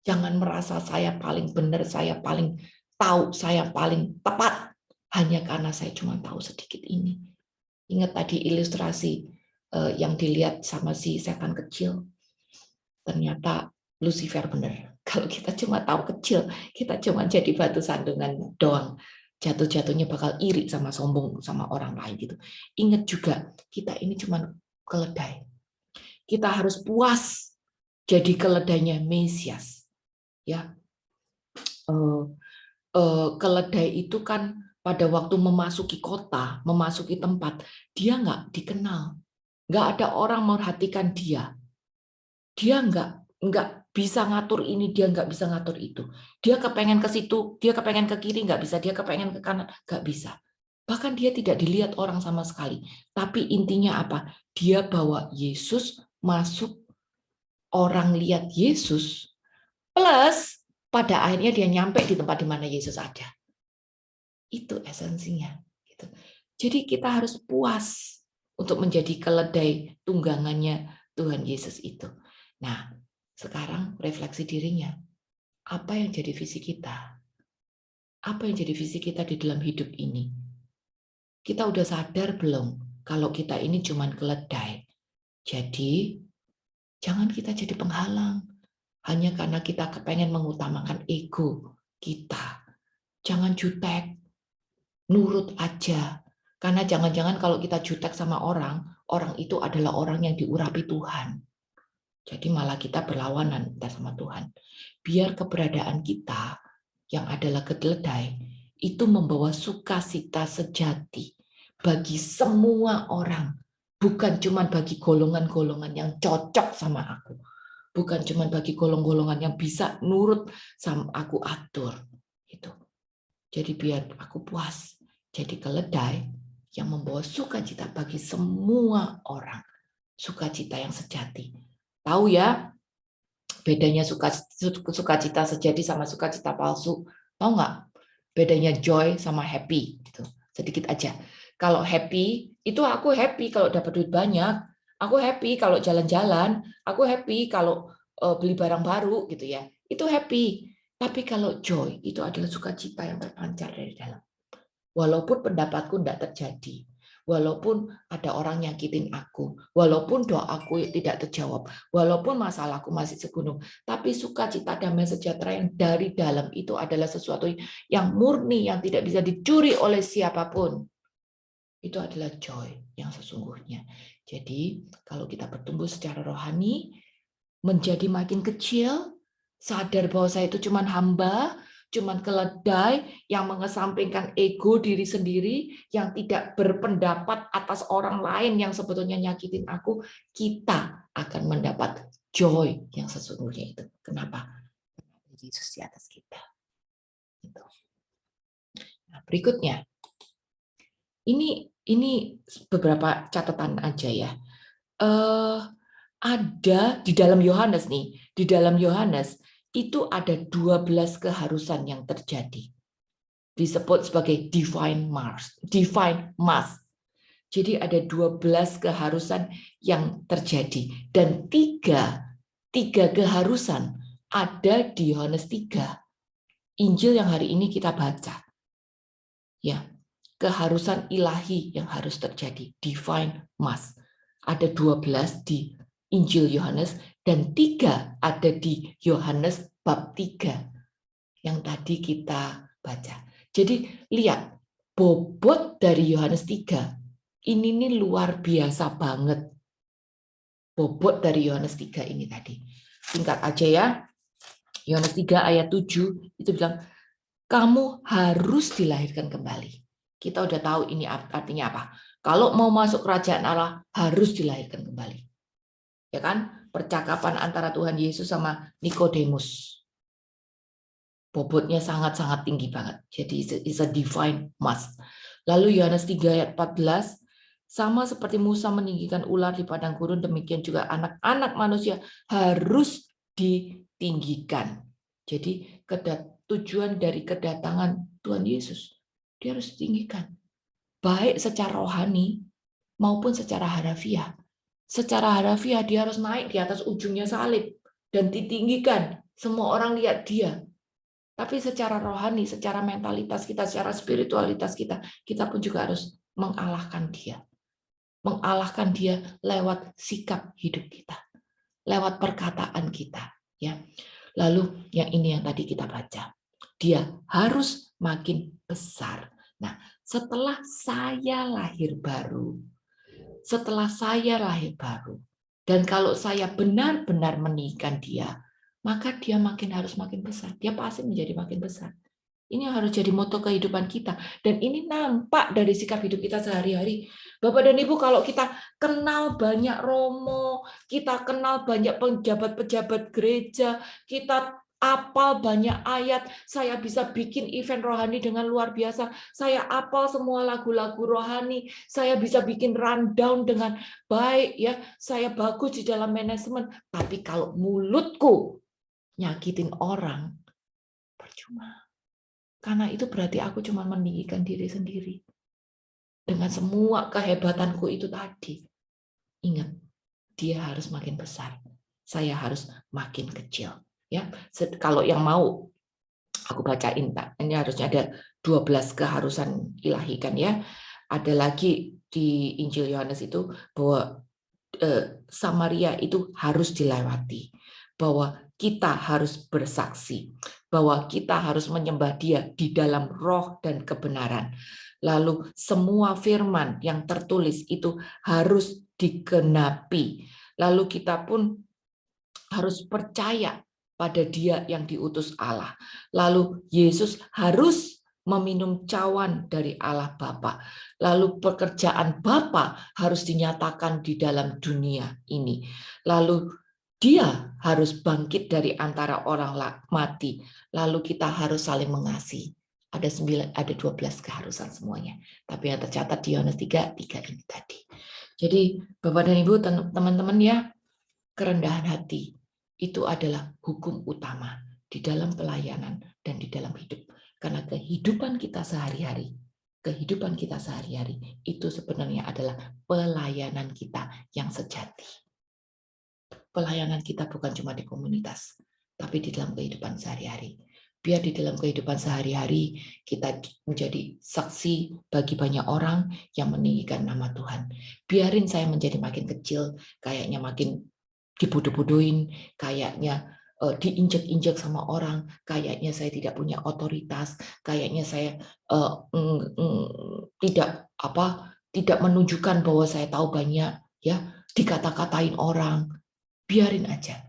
Jangan merasa saya paling benar, saya paling tahu, saya paling tepat. Hanya karena saya cuma tahu sedikit ini. Ingat tadi ilustrasi yang dilihat sama si setan kecil. Ternyata Lucifer benar. Kalau kita cuma tahu kecil, kita cuma jadi batu sandungan doang. Jatuh-jatuhnya bakal iri sama sombong sama orang lain gitu. Ingat juga, kita ini cuma keledai. Kita harus puas jadi keledainya Mesias. Ya, keledai itu kan pada waktu memasuki kota, memasuki tempat, dia nggak dikenal, nggak ada orang memperhatikan dia. Dia nggak bisa ngatur ini, dia nggak bisa ngatur itu. Dia kepengen ke situ, dia kepengen ke kiri nggak bisa, dia kepengen ke kanan nggak bisa. Bahkan dia tidak dilihat orang sama sekali. Tapi intinya apa? Dia bawa Yesus masuk, orang lihat Yesus, plus pada akhirnya dia nyampe di tempat di mana Yesus ada. Itu esensinya. Gitu. Jadi kita harus puas untuk menjadi keledai tunggangannya Tuhan Yesus itu. Nah, sekarang refleksi dirinya. Apa yang jadi visi kita? Apa yang jadi visi kita di dalam hidup ini? Kita udah sadar belum kalau kita ini cuma keledai? Jadi, jangan kita jadi penghalang. Hanya karena kita kepengen mengutamakan ego kita. Jangan jutek, nurut aja. Karena jangan-jangan kalau kita jutek sama orang, orang itu adalah orang yang diurapi Tuhan. Jadi malah kita berlawanan sama Tuhan. Biar keberadaan kita yang adalah keledai itu membawa sukacita sejati bagi semua orang. Bukan cuma bagi golongan-golongan yang cocok sama aku. Bukan cuma bagi golongan-golongan yang bisa nurut sama aku atur. Gitu. Jadi biar aku puas. Jadi keledai yang membawa sukacita bagi semua orang. Sukacita yang sejati. Tahu ya, bedanya sukacita sejati sama sukacita palsu. Tahu nggak? Bedanya joy sama happy. Gitu. Sedikit aja. Kalau happy, itu aku happy kalau dapat duit banyak. Aku happy kalau jalan-jalan. Aku happy kalau beli barang baru. Gitu ya. Itu happy. Tapi kalau joy, itu adalah sukacita yang terpancar dari dalam. Walaupun pendapatku tidak terjadi. Walaupun ada orang nyakitin aku, walaupun doaku tidak terjawab, walaupun masalahku masih segunung, tapi sukacita damai sejahtera yang dari dalam itu adalah sesuatu yang murni, yang tidak bisa dicuri oleh siapapun. Itu adalah joy yang sesungguhnya. Jadi, kalau kita bertumbuh secara rohani, menjadi makin kecil, sadar bahwa saya itu cuman hamba, cuman keledai yang mengesampingkan ego diri sendiri, yang tidak berpendapat atas orang lain yang sebetulnya nyakitin aku, kita akan mendapat joy yang sesungguhnya itu. Kenapa? Karena Yesus di atas kita. Gitu. Nah, berikutnya, ini beberapa catatan aja ya. Ada di dalam Yohanes nih, di dalam Yohanes itu ada 12 keharusan yang terjadi. Disebut sebagai divine mass. Jadi ada 12 keharusan yang terjadi dan tiga keharusan ada di Yohanes 3. Injil yang hari ini kita baca. Ya, keharusan ilahi yang harus terjadi, divine mass. Ada 12 di Injil Yohanes dan 3 ada di Yohanes bab 3 yang tadi kita baca. Jadi lihat, bobot dari Yohanes 3 ini nih luar biasa banget. Bobot dari Yohanes 3 ini tadi. Singkat aja ya. Yohanes 3 ayat 7 itu bilang, kamu harus dilahirkan kembali. Kita udah tahu ini artinya apa. Kalau mau masuk kerajaan Allah harus dilahirkan kembali. Ya kan? Percakapan antara Tuhan Yesus sama Nikodemus. Bobotnya sangat-sangat tinggi banget. Jadi it's a divine mass. Lalu Yohanes 3 ayat 14, sama seperti Musa meninggikan ular di padang gurun, demikian juga anak-anak manusia harus ditinggikan. Jadi tujuan dari kedatangan Tuhan Yesus, dia harus ditinggikan. Baik secara rohani maupun secara harafiah. Secara harafiah dia harus naik di atas ujungnya salib dan ditinggikan. Semua orang lihat dia. Tapi secara rohani, secara mentalitas kita, secara spiritualitas kita, kita pun juga harus mengalahkan dia. Mengalahkan dia lewat sikap hidup kita, lewat perkataan kita. Ya. Lalu yang ini yang tadi kita baca. Dia harus makin besar. Nah, setelah saya lahir baru, dan kalau saya benar-benar meninggikan dia, maka dia harus makin besar. Dia pasti menjadi makin besar. Ini yang harus jadi moto kehidupan kita. Dan ini nampak dari sikap hidup kita sehari-hari. Bapak dan Ibu, kalau kita kenal banyak romo, kita kenal banyak pejabat-pejabat gereja, kita apal banyak ayat, saya bisa bikin event rohani dengan luar biasa, saya apal semua lagu-lagu rohani, saya bisa bikin rundown dengan baik, ya, saya bagus di dalam manajemen. Tapi kalau mulutku nyakitin orang, percuma. Karena itu berarti aku cuma meninggikan diri sendiri. Dengan semua kehebatanku itu tadi. Ingat, dia harus makin besar. Saya harus makin kecil. Ya, kalau yang mau aku bacain, ini harusnya ada 12 keharusan ilahi kan ya. Ada lagi di Injil Yohanes itu bahwa Samaria itu harus dilewati. Bahwa kita harus bersaksi, bahwa kita harus menyembah dia di dalam roh dan kebenaran. Lalu semua firman yang tertulis itu harus digenapi. Lalu kita pun harus percaya pada dia yang diutus Allah. Lalu Yesus harus meminum cawan dari Allah Bapa. Lalu pekerjaan Bapa harus dinyatakan di dalam dunia ini. Lalu dia harus bangkit dari antara orang mati. Lalu kita harus saling mengasihi. Ada 12 keharusan semuanya. Tapi yang tercatat di Yohanes 3 ini tadi. Jadi Bapak dan Ibu, teman-teman ya, kerendahan hati itu adalah hukum utama di dalam pelayanan dan di dalam hidup. Karena kehidupan kita sehari-hari itu sebenarnya adalah pelayanan kita yang sejati. Pelayanan kita bukan cuma di komunitas, tapi di dalam kehidupan sehari-hari. Biar di dalam kehidupan sehari-hari kita menjadi saksi bagi banyak orang yang meninggikan nama Tuhan. Biarin saya menjadi makin kecil, kayaknya makin dibodoh-bodohin, kayaknya diinjek-injek sama orang, kayaknya saya tidak punya otoritas, kayaknya saya tidak menunjukkan bahwa saya tahu banyak, ya, dikata-katain orang. Biarin aja.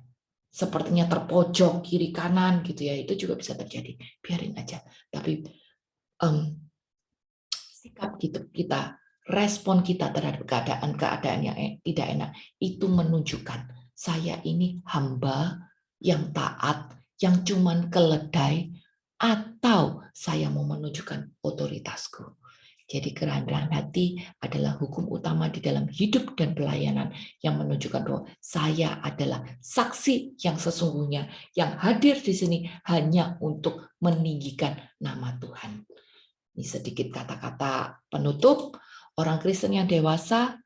sepertinya terpojok kiri kanan gitu ya, itu juga bisa terjadi. Biarin aja. Tapi sikap kita, respon kita terhadap keadaan yang tidak enak, itu menunjukkan saya ini hamba yang taat, yang cuman keledai, atau saya mau menunjukkan otoritasku. Jadi kerendahan hati adalah hukum utama di dalam hidup dan pelayanan yang menunjukkan bahwa saya adalah saksi yang sesungguhnya yang hadir di sini hanya untuk meninggikan nama Tuhan. Ini sedikit kata-kata penutup. Orang Kristen yang dewasa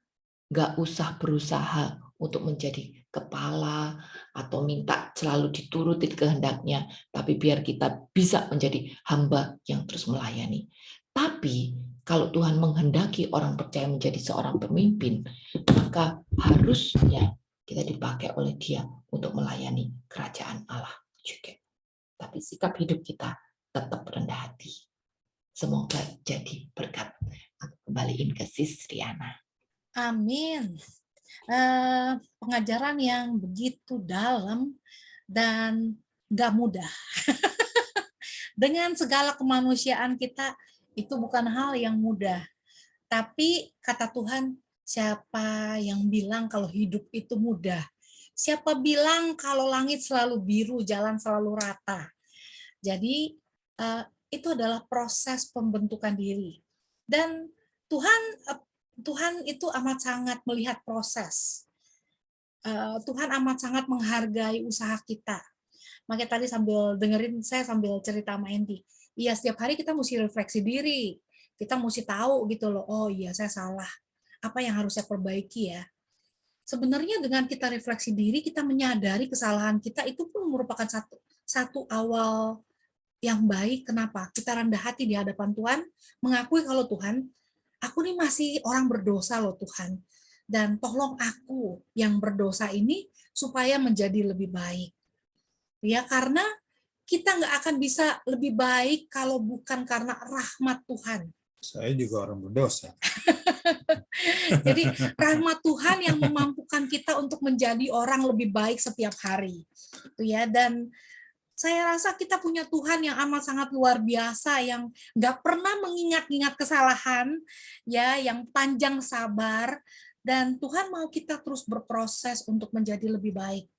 nggak usah berusaha untuk menjadi kepala atau minta selalu dituruti kehendaknya, tapi biar kita bisa menjadi hamba yang terus melayani. Tapi kalau Tuhan menghendaki orang percaya menjadi seorang pemimpin, maka harusnya kita dipakai oleh Dia untuk melayani kerajaan Allah juga. Tapi sikap hidup kita tetap rendah hati. Semoga jadi berkat. Aku kembaliin ke Sis Riana. Amin. Pengajaran yang begitu dalam dan nggak mudah. Dengan segala kemanusiaan kita, itu bukan hal yang mudah. Tapi kata Tuhan, siapa yang bilang kalau hidup itu mudah? Siapa bilang kalau langit selalu biru, jalan selalu rata? Jadi itu adalah proses pembentukan diri. Dan Tuhan itu amat sangat melihat proses. Tuhan amat sangat menghargai usaha kita. Makanya tadi saya sambil cerita sama Andy. Iya, setiap hari kita mesti refleksi diri. Kita mesti tahu gitu loh, oh iya saya salah. Apa yang harus saya perbaiki ya? Sebenarnya dengan kita refleksi diri, kita menyadari kesalahan kita, itu pun merupakan satu awal yang baik. Kenapa? Kita rendah hati di hadapan Tuhan, mengakui kalau Tuhan, aku nih masih orang berdosa loh Tuhan. Dan tolong aku yang berdosa ini supaya menjadi lebih baik. Ya, karena kita nggak akan bisa lebih baik kalau bukan karena rahmat Tuhan. Saya juga orang berdosa. Jadi rahmat Tuhan yang memampukan kita untuk menjadi orang lebih baik setiap hari. Itu ya, dan saya rasa kita punya Tuhan yang amat sangat luar biasa, yang nggak pernah mengingat-ingat kesalahan, ya, yang panjang sabar, dan Tuhan mau kita terus berproses untuk menjadi lebih baik.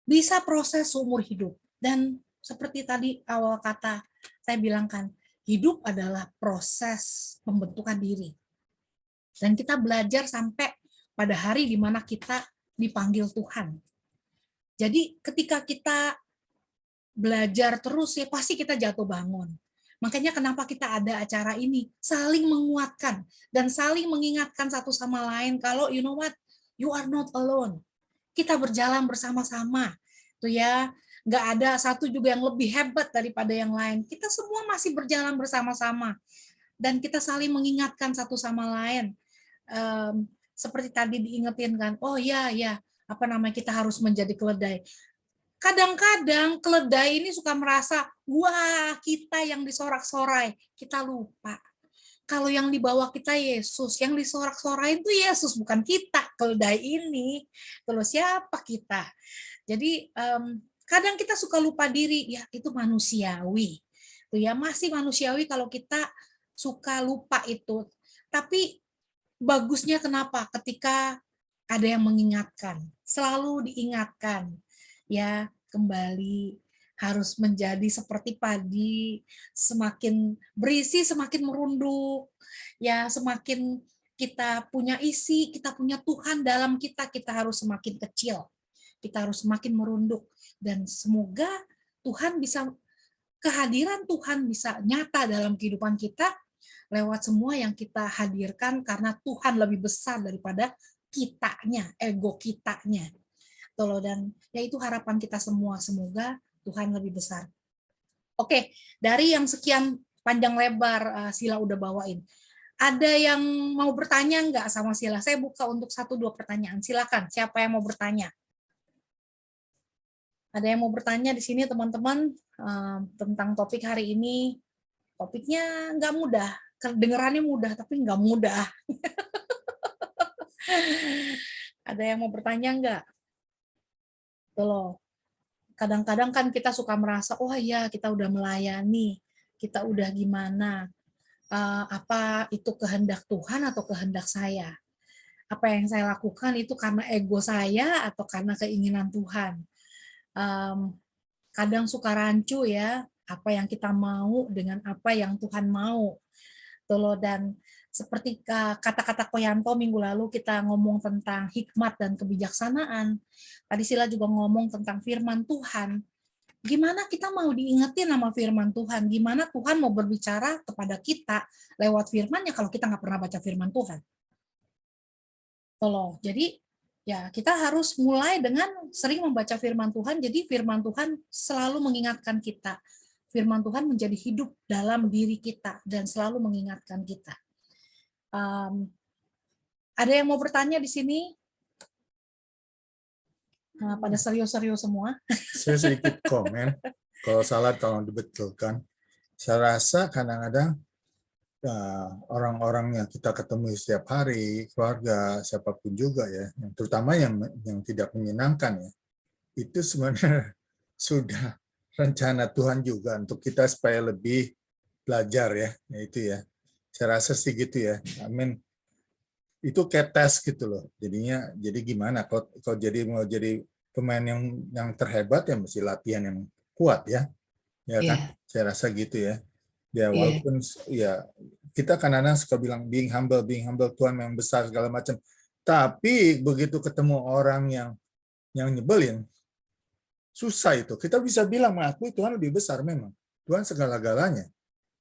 Bisa proses seumur hidup. Dan seperti tadi awal kata saya bilang kan, hidup adalah proses pembentukan diri. Dan kita belajar sampai pada hari di mana kita dipanggil Tuhan. Jadi ketika kita belajar terus, ya pasti kita jatuh bangun. Makanya kenapa kita ada acara ini, saling menguatkan dan saling mengingatkan satu sama lain kalau you know what, you are not alone. Kita berjalan bersama-sama, tuh ya, nggak ada satu juga yang lebih hebat daripada yang lain. Kita semua masih berjalan bersama-sama dan kita saling mengingatkan satu sama lain. Seperti tadi diingetin kan, oh ya, kita harus menjadi keledai. Kadang-kadang keledai ini suka merasa, wah kita yang disorak-sorai, kita lupa. Kalau yang di bawah kita Yesus, yang disorak-sorai itu Yesus, bukan kita, keledai ini. Terus siapa kita? Jadi kadang kita suka lupa diri, ya itu manusiawi. Tuh ya, masih manusiawi kalau kita suka lupa itu. Tapi bagusnya kenapa? Ketika ada yang mengingatkan, selalu diingatkan. Ya, kembali harus menjadi seperti padi, semakin berisi semakin merunduk. Ya, semakin kita punya isi, kita punya Tuhan dalam kita harus semakin kecil. Kita harus semakin merunduk dan semoga kehadiran Tuhan bisa nyata dalam kehidupan kita lewat semua yang kita hadirkan karena Tuhan lebih besar daripada kitanya, ego kitanya. Dan ya itu harapan kita semua, semoga Tuhan lebih besar. Oke, dari yang sekian panjang lebar Sila udah bawain, ada yang mau bertanya nggak sama Sila? Saya buka untuk 1-2 pertanyaan. Silakan, siapa yang mau bertanya? Ada yang mau bertanya di sini teman-teman tentang topik hari ini? Topiknya nggak mudah, kedengerannya mudah tapi nggak mudah. Ada yang mau bertanya nggak? Tuh loh. kadang-kadang kan kita suka merasa, oh ya kita udah melayani, kita udah gimana, apa itu kehendak Tuhan atau kehendak saya? Apa yang saya lakukan itu karena ego saya atau karena keinginan Tuhan? Kadang suka rancu ya, apa yang kita mau dengan apa yang Tuhan mau. Tuh loh, dan seperti kata-kata Koyanto minggu lalu kita ngomong tentang hikmat dan kebijaksanaan. Tadi Sila juga ngomong tentang firman Tuhan. Gimana kita mau diingetin sama firman Tuhan? Gimana Tuhan mau berbicara kepada kita lewat firman-Nya kalau kita nggak pernah baca firman Tuhan? Tuh loh, jadi ya kita harus mulai dengan sering membaca firman Tuhan. Jadi firman Tuhan selalu mengingatkan kita. Firman Tuhan menjadi hidup dalam diri kita dan selalu mengingatkan kita. Ada yang mau bertanya di sini? Pada serius-serius semua. Saya sedikit komen. Kalau salah tolong dibetulkan. Saya rasa kadang-kadang orang-orang yang kita ketemu setiap hari, keluarga, siapapun juga ya, terutama yang tidak menyenangkan ya, itu sebenarnya sudah rencana Tuhan juga untuk kita supaya lebih belajar ya, itu ya. Saya rasa sih gitu ya. Amin. Itu kayak tes gitu loh. Jadinya jadi gimana kalau jadi mau jadi pemain yang terhebat ya mesti latihan yang kuat ya. Ya kan? Iya, Saya rasa gitu ya. Ya iya, walaupun ya kita kadang-kadang suka bilang being humble Tuhan yang besar segala macam. Tapi begitu ketemu orang yang nyebelin, susah itu. Kita bisa bilang mengakui Tuhan lebih besar memang. Tuhan segala-galanya.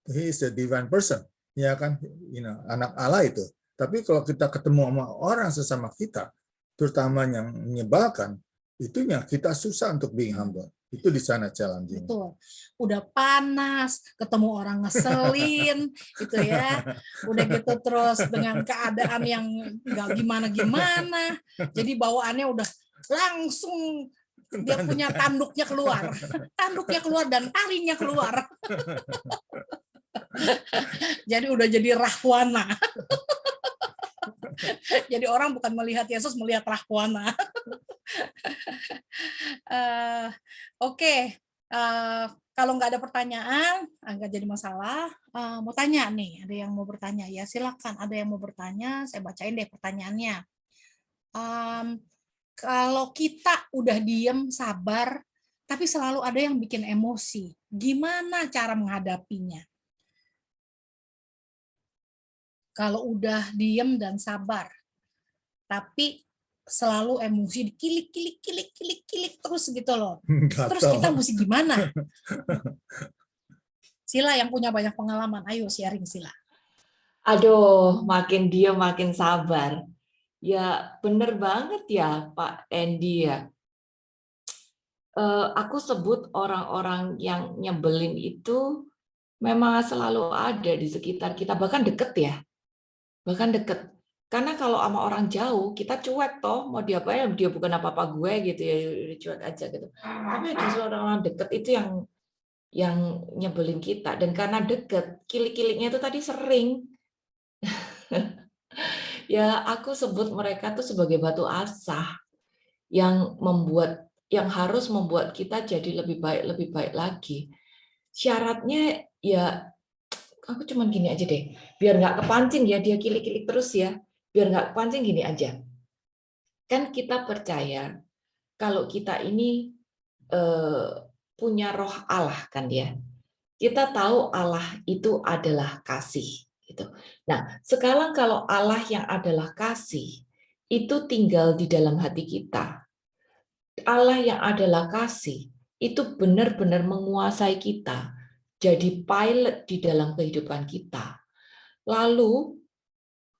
He is a divine person. Ya kan, anak Allah itu. Tapi kalau kita ketemu sama orang sesama kita, terutama yang menyebalkan, itunya kita susah untuk being humble. Itu di sana challenging. Betul. Udah panas, ketemu orang ngeselin, gitu ya. Udah gitu terus dengan keadaan yang nggak gimana-gimana. Jadi bawaannya udah langsung dia punya tanduknya keluar. Tanduknya keluar dan taringnya keluar. Jadi udah jadi rahwana. Jadi orang bukan melihat Yesus, melihat rahwana. Oke. Kalau nggak ada pertanyaan, nggak jadi masalah. Mau tanya nih, ada yang mau bertanya? Ya silakan, ada yang mau bertanya, saya bacain deh pertanyaannya. Kalau kita udah diem, sabar, tapi selalu ada yang bikin emosi, gimana cara menghadapinya? Kalau udah diem dan sabar, tapi selalu emosi dikilik terus gitu loh. Terus kita mesti gimana? Sila yang punya banyak pengalaman, ayo sharing Sila. Aduh, makin dia makin sabar. Ya, bener banget ya Pak Andy ya. Aku sebut orang-orang yang nyebelin itu memang selalu ada di sekitar kita, bahkan deket ya. Bahkan deket. Karena kalau sama orang jauh, kita cuek toh, mau diapain, dia bukan apa-apa gue gitu ya, udah cuek aja gitu. Tapi justru orang-orang deket itu yang nyebelin kita. Dan karena deket, kilik-kiliknya itu tadi sering. Ya, aku sebut mereka tuh sebagai batu asah yang harus membuat kita jadi lebih baik lagi. Syaratnya ya, aku cuman gini aja deh, biar nggak kepancing ya dia kilik-kilik terus ya, biar nggak kepancing gini aja. Kan kita percaya kalau kita ini punya roh Allah kan ya. Kita tahu Allah itu adalah kasih. Gitu. Nah, sekarang kalau Allah yang adalah kasih, itu tinggal di dalam hati kita. Allah yang adalah kasih, itu benar-benar menguasai kita, jadi pilot di dalam kehidupan kita. Lalu,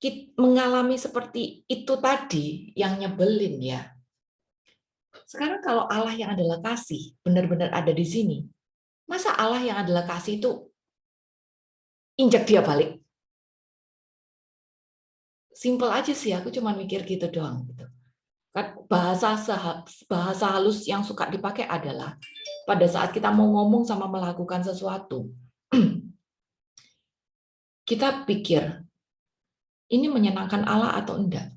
kita mengalami seperti itu tadi, yang nyebelin ya. Sekarang kalau Allah yang adalah kasih, benar-benar ada di sini, masa Allah yang adalah kasih itu injak dia balik? Simple aja sih, aku cuma mikir gitu doang. Bahasa halus yang suka dipakai adalah pada saat kita mau ngomong sama melakukan sesuatu, kita pikir, ini menyenangkan Allah atau enggak?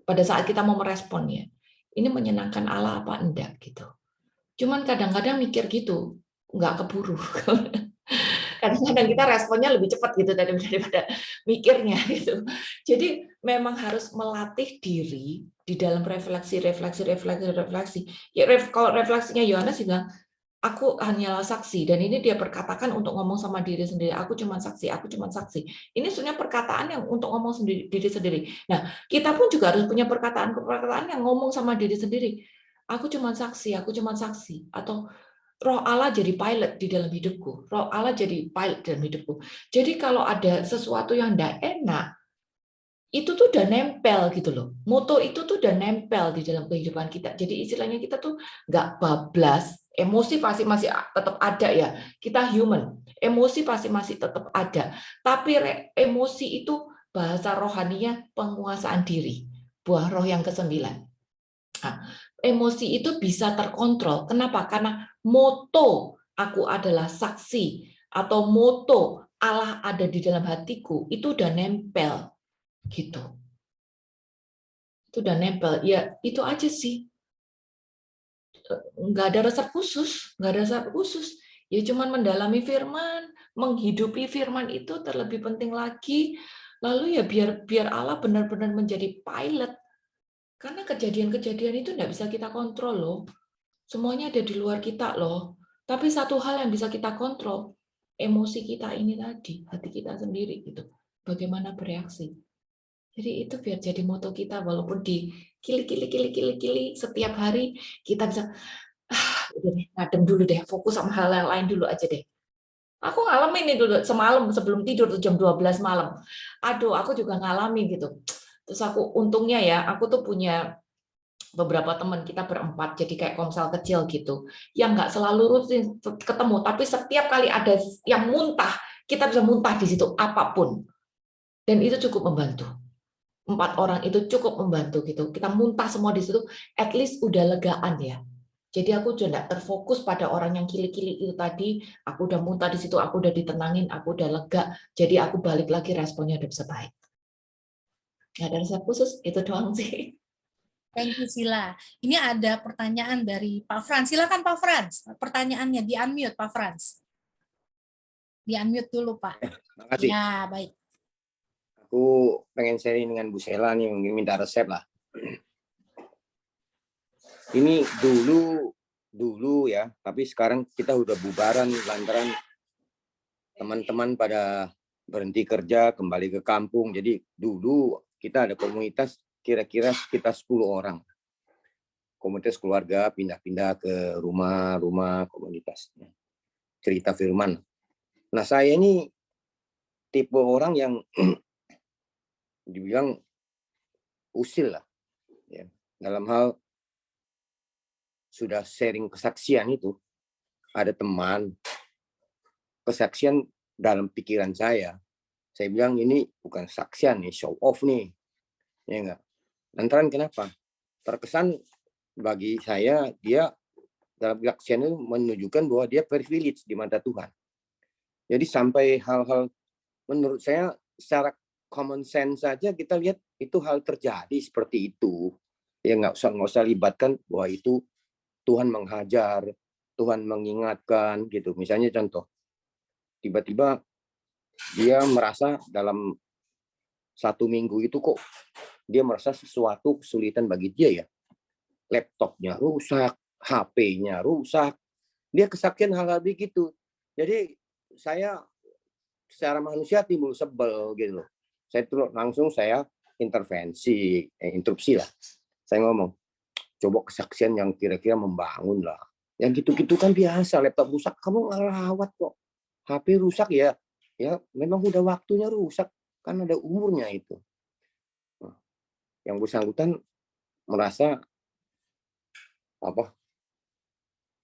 Pada saat kita mau meresponnya, ini menyenangkan Allah apa enggak? Gitu. Cuman kadang-kadang mikir gitu, nggak keburu. Kadang-kadang kita responnya lebih cepat gitu daripada mikirnya gitu. Jadi memang harus melatih diri di dalam refleksi. Ya kalau refleksinya Yohanes bilang, aku hanyalah saksi, dan ini dia perkatakan untuk ngomong sama diri sendiri. Aku cuma saksi, aku cuma saksi. Ini sebenarnya perkataan yang untuk ngomong sendiri, diri sendiri. Nah, kita pun juga harus punya perkataan yang ngomong sama diri sendiri. Aku cuma saksi, aku cuma saksi. Atau Roh Allah jadi pilot di dalam hidupku. Roh Allah jadi pilot dalam hidupku. Jadi kalau ada sesuatu yang tidak enak, itu tuh udah nempel gitu loh. Moto itu tuh udah nempel di dalam kehidupan kita. Jadi istilahnya kita tuh nggak bablas. Emosi pasti masih tetap ada ya. Kita human. Emosi pasti masih tetap ada. Tapi emosi itu bahasa rohaninya penguasaan diri. Buah roh yang ke-9. Nah, emosi itu bisa terkontrol. Kenapa? Karena moto aku adalah saksi atau moto Allah ada di dalam hatiku itu udah nempel gitu. Itu udah nempel. Ya itu aja sih. Nggak ada resep khusus, nggak ada resep khusus. Ya cuman mendalami firman, menghidupi firman itu terlebih penting lagi. Lalu ya biar Allah benar-benar menjadi pilot. Karena kejadian-kejadian itu nggak bisa kita kontrol loh. Semuanya ada di luar kita loh. Tapi satu hal yang bisa kita kontrol, emosi kita ini tadi, hati kita sendiri gitu. Bagaimana bereaksi. Jadi itu biar jadi moto kita, walaupun di kili setiap hari kita bisa udah deh, ngadem dulu deh, fokus sama hal yang lain dulu aja deh. Aku ngalamin ini dulu semalam sebelum tidur tuh jam 12 malam. Aduh, aku juga ngalamin gitu. Terus aku untungnya ya, aku tuh punya beberapa teman, kita berempat jadi kayak komsel kecil gitu yang nggak selalu rutin ketemu, tapi setiap kali ada yang muntah kita bisa muntah di situ apapun, dan itu cukup membantu. 4 orang itu cukup membantu gitu, kita muntah semua di situ, at least udah legaan ya. Jadi aku udah nggak terfokus pada orang yang kili-kili itu tadi, aku udah muntah di situ, aku udah ditenangin, aku udah lega, jadi aku balik lagi responnya udah bisa baik. Nggak ada resep khusus, itu doang sih. Thank you, Sila. Ini ada pertanyaan dari Pak Frans. Silakan Pak Frans. Pertanyaannya di-unmute, Pak Frans. Di-unmute dulu, Pak. Terima kasih. Ya, baik. Aku pengen sharing dengan Bu Sela nih, mungkin minta resep lah. Ini dulu ya, tapi sekarang kita udah bubaran lantaran teman-teman pada berhenti kerja, kembali ke kampung. Jadi dulu kita ada komunitas kira-kira sekitar 10 orang. Komunitas keluarga pindah-pindah ke rumah-rumah komunitasnya. Cerita firman. Nah, saya ini tipe orang yang dibilang usil lah. Ya. Dalam hal sudah sharing kesaksian itu, ada teman, kesaksian dalam pikiran saya bilang ini bukan saksian nih, show off nih. Ya enggak? Lantaran kenapa? Terkesan bagi saya dia dalam kesaksian itu menunjukkan bahwa dia privilege di mata Tuhan. Jadi sampai hal-hal menurut saya secara common sense saja kita lihat itu hal terjadi seperti itu. Ya nggak usah libatkan bahwa itu Tuhan menghajar, Tuhan mengingatkan gitu. Misalnya contoh, tiba-tiba dia merasa dalam 1 minggu itu kok dia merasa sesuatu kesulitan bagi dia ya. Laptopnya rusak, HP-nya rusak. Dia kesaksian hal-hal begitu. Jadi saya secara manusia timbul sebel gitu loh. Saya interupsi lah. Saya ngomong, coba kesaksian yang kira-kira membangun lah. Yang gitu-gitu kan biasa, laptop rusak, kamu nggak rawat kok. HP rusak ya memang udah waktunya rusak, kan ada umurnya itu. Nah, yang bersangkutan merasa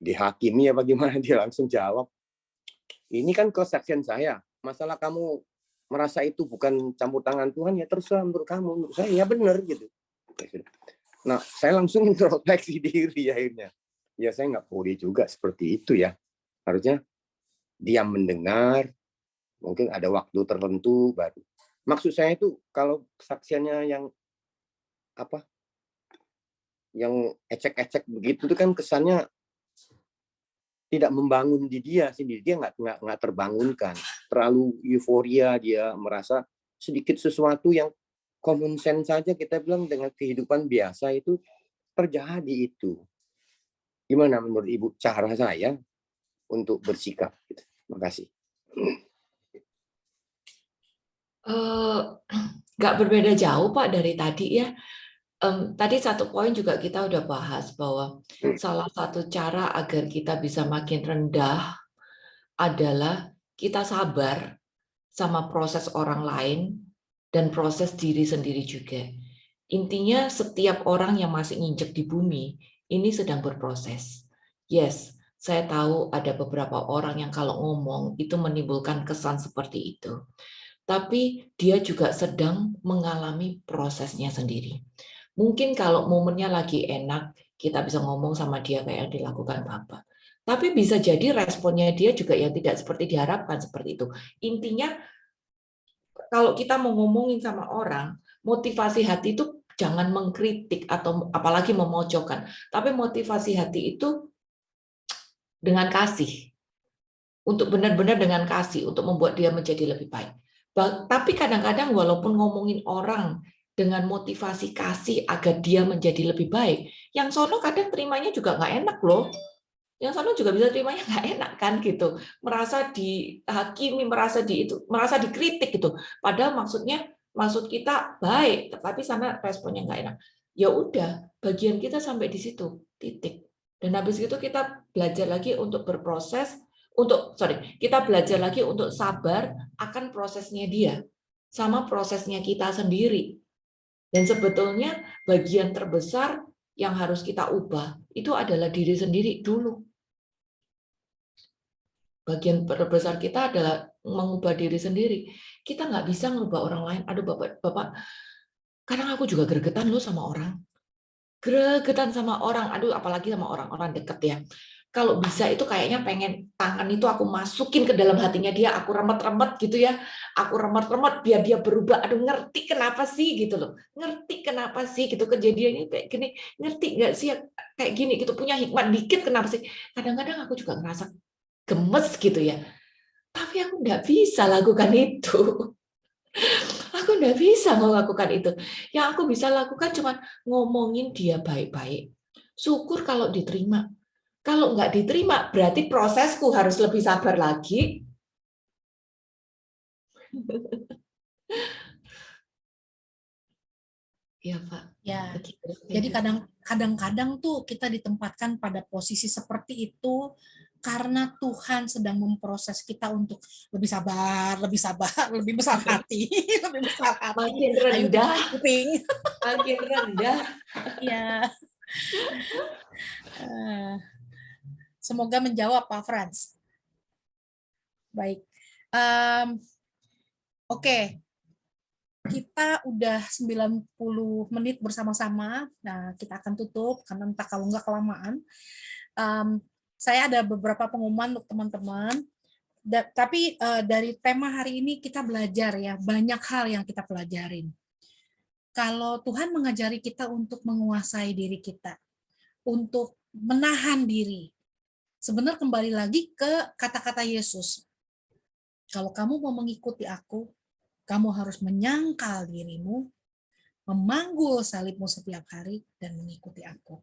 dihakimi ya bagaimana, dia langsung jawab, ini kan kesaksian saya, masalah kamu merasa itu bukan campur tangan Tuhan ya terserah menurut kamu, menurut saya ya benar gitu. Nah, saya langsung introspeksi diri akhirnya. Ya saya nggak boleh juga seperti itu ya. Harusnya diam mendengar, mungkin ada waktu tertentu baru. Maksud saya itu kalau kesaksiannya yang yang ecek-ecek begitu itu kan kesannya tidak membangun di dia sendiri, dia nggak terbangunkan, terlalu euforia, dia merasa sedikit sesuatu yang common sense saja kita bilang dengan kehidupan biasa itu terjadi itu. Gimana menurut Ibu cara saya untuk bersikap? Terima kasih. Nggak berbeda jauh Pak dari tadi ya. Tadi satu poin juga kita udah bahas bahwa salah satu cara agar kita bisa makin rendah adalah kita sabar sama proses orang lain dan proses diri sendiri juga. Intinya setiap orang yang masih nginjek di bumi ini sedang berproses. Yes, saya tahu ada beberapa orang yang kalau ngomong itu menimbulkan kesan seperti itu. Tapi dia juga sedang mengalami prosesnya sendiri. Mungkin kalau momennya lagi enak, kita bisa ngomong sama dia kayak yang dilakukan Bapak. Tapi bisa jadi responnya dia juga yang tidak seperti diharapkan seperti itu. Intinya, kalau kita mau ngomongin sama orang, motivasi hati itu jangan mengkritik atau apalagi memojokkan. Tapi motivasi hati itu dengan kasih. Untuk benar-benar dengan kasih, untuk membuat dia menjadi lebih baik. Tapi kadang-kadang walaupun ngomongin orang dengan motivasi kasih agar dia menjadi lebih baik, yang sono kadang terimanya juga nggak enak loh. Yang sono juga bisa terimanya nggak enak kan gitu, merasa dihakimi, merasa dikritik gitu. Padahal maksud kita baik, tetapi sana responnya nggak enak. Ya udah, bagian kita sampai di situ, titik. Dan habis itu kita belajar lagi untuk berproses, kita belajar lagi untuk sabar akan prosesnya dia, sama prosesnya kita sendiri. Dan sebetulnya bagian terbesar yang harus kita ubah itu adalah diri sendiri dulu. Bagian terbesar kita adalah mengubah diri sendiri. Kita nggak bisa mengubah orang lain. Aduh Bapak, kadang aku juga gregetan loh sama orang. Gregetan sama orang, aduh apalagi sama orang-orang deket ya. Kalau bisa itu kayaknya pengen tangan itu aku masukin ke dalam hatinya dia, aku remet-remet gitu ya. Aku remet-remet biar dia berubah. Aduh ngerti kenapa sih gitu loh. Ngerti kenapa sih gitu kejadiannya kayak gini. Ngerti nggak sih kayak gini gitu, punya hikmat dikit kenapa sih. Kadang-kadang aku juga ngerasa gemes gitu ya. Tapi aku nggak bisa lakukan itu. Aku nggak bisa melakukan itu. Yang aku bisa lakukan cuma ngomongin dia baik-baik. Syukur kalau diterima. Kalau nggak diterima, berarti prosesku harus lebih sabar lagi. Iya, Pak. Ya, Begitu. jadi kadang-kadang tuh kita ditempatkan pada posisi seperti itu karena Tuhan sedang memproses kita untuk lebih sabar, lebih besar hati, lebih besar hati. Makin rendah, makin rendah. Ya. Semoga menjawab Pak Frans. Baik. Oke. Kita udah 90 menit bersama-sama. Nah, kita akan tutup karena entah kalau nggak kelamaan. Saya ada beberapa pengumuman untuk teman-teman. Tapi dari tema hari ini kita belajar ya, banyak hal yang kita pelajarin. Kalau Tuhan mengajari kita untuk menguasai diri kita, untuk menahan diri. Sebenarnya kembali lagi ke kata-kata Yesus. Kalau kamu mau mengikuti aku, kamu harus menyangkal dirimu, memanggul salibmu setiap hari, dan mengikuti aku.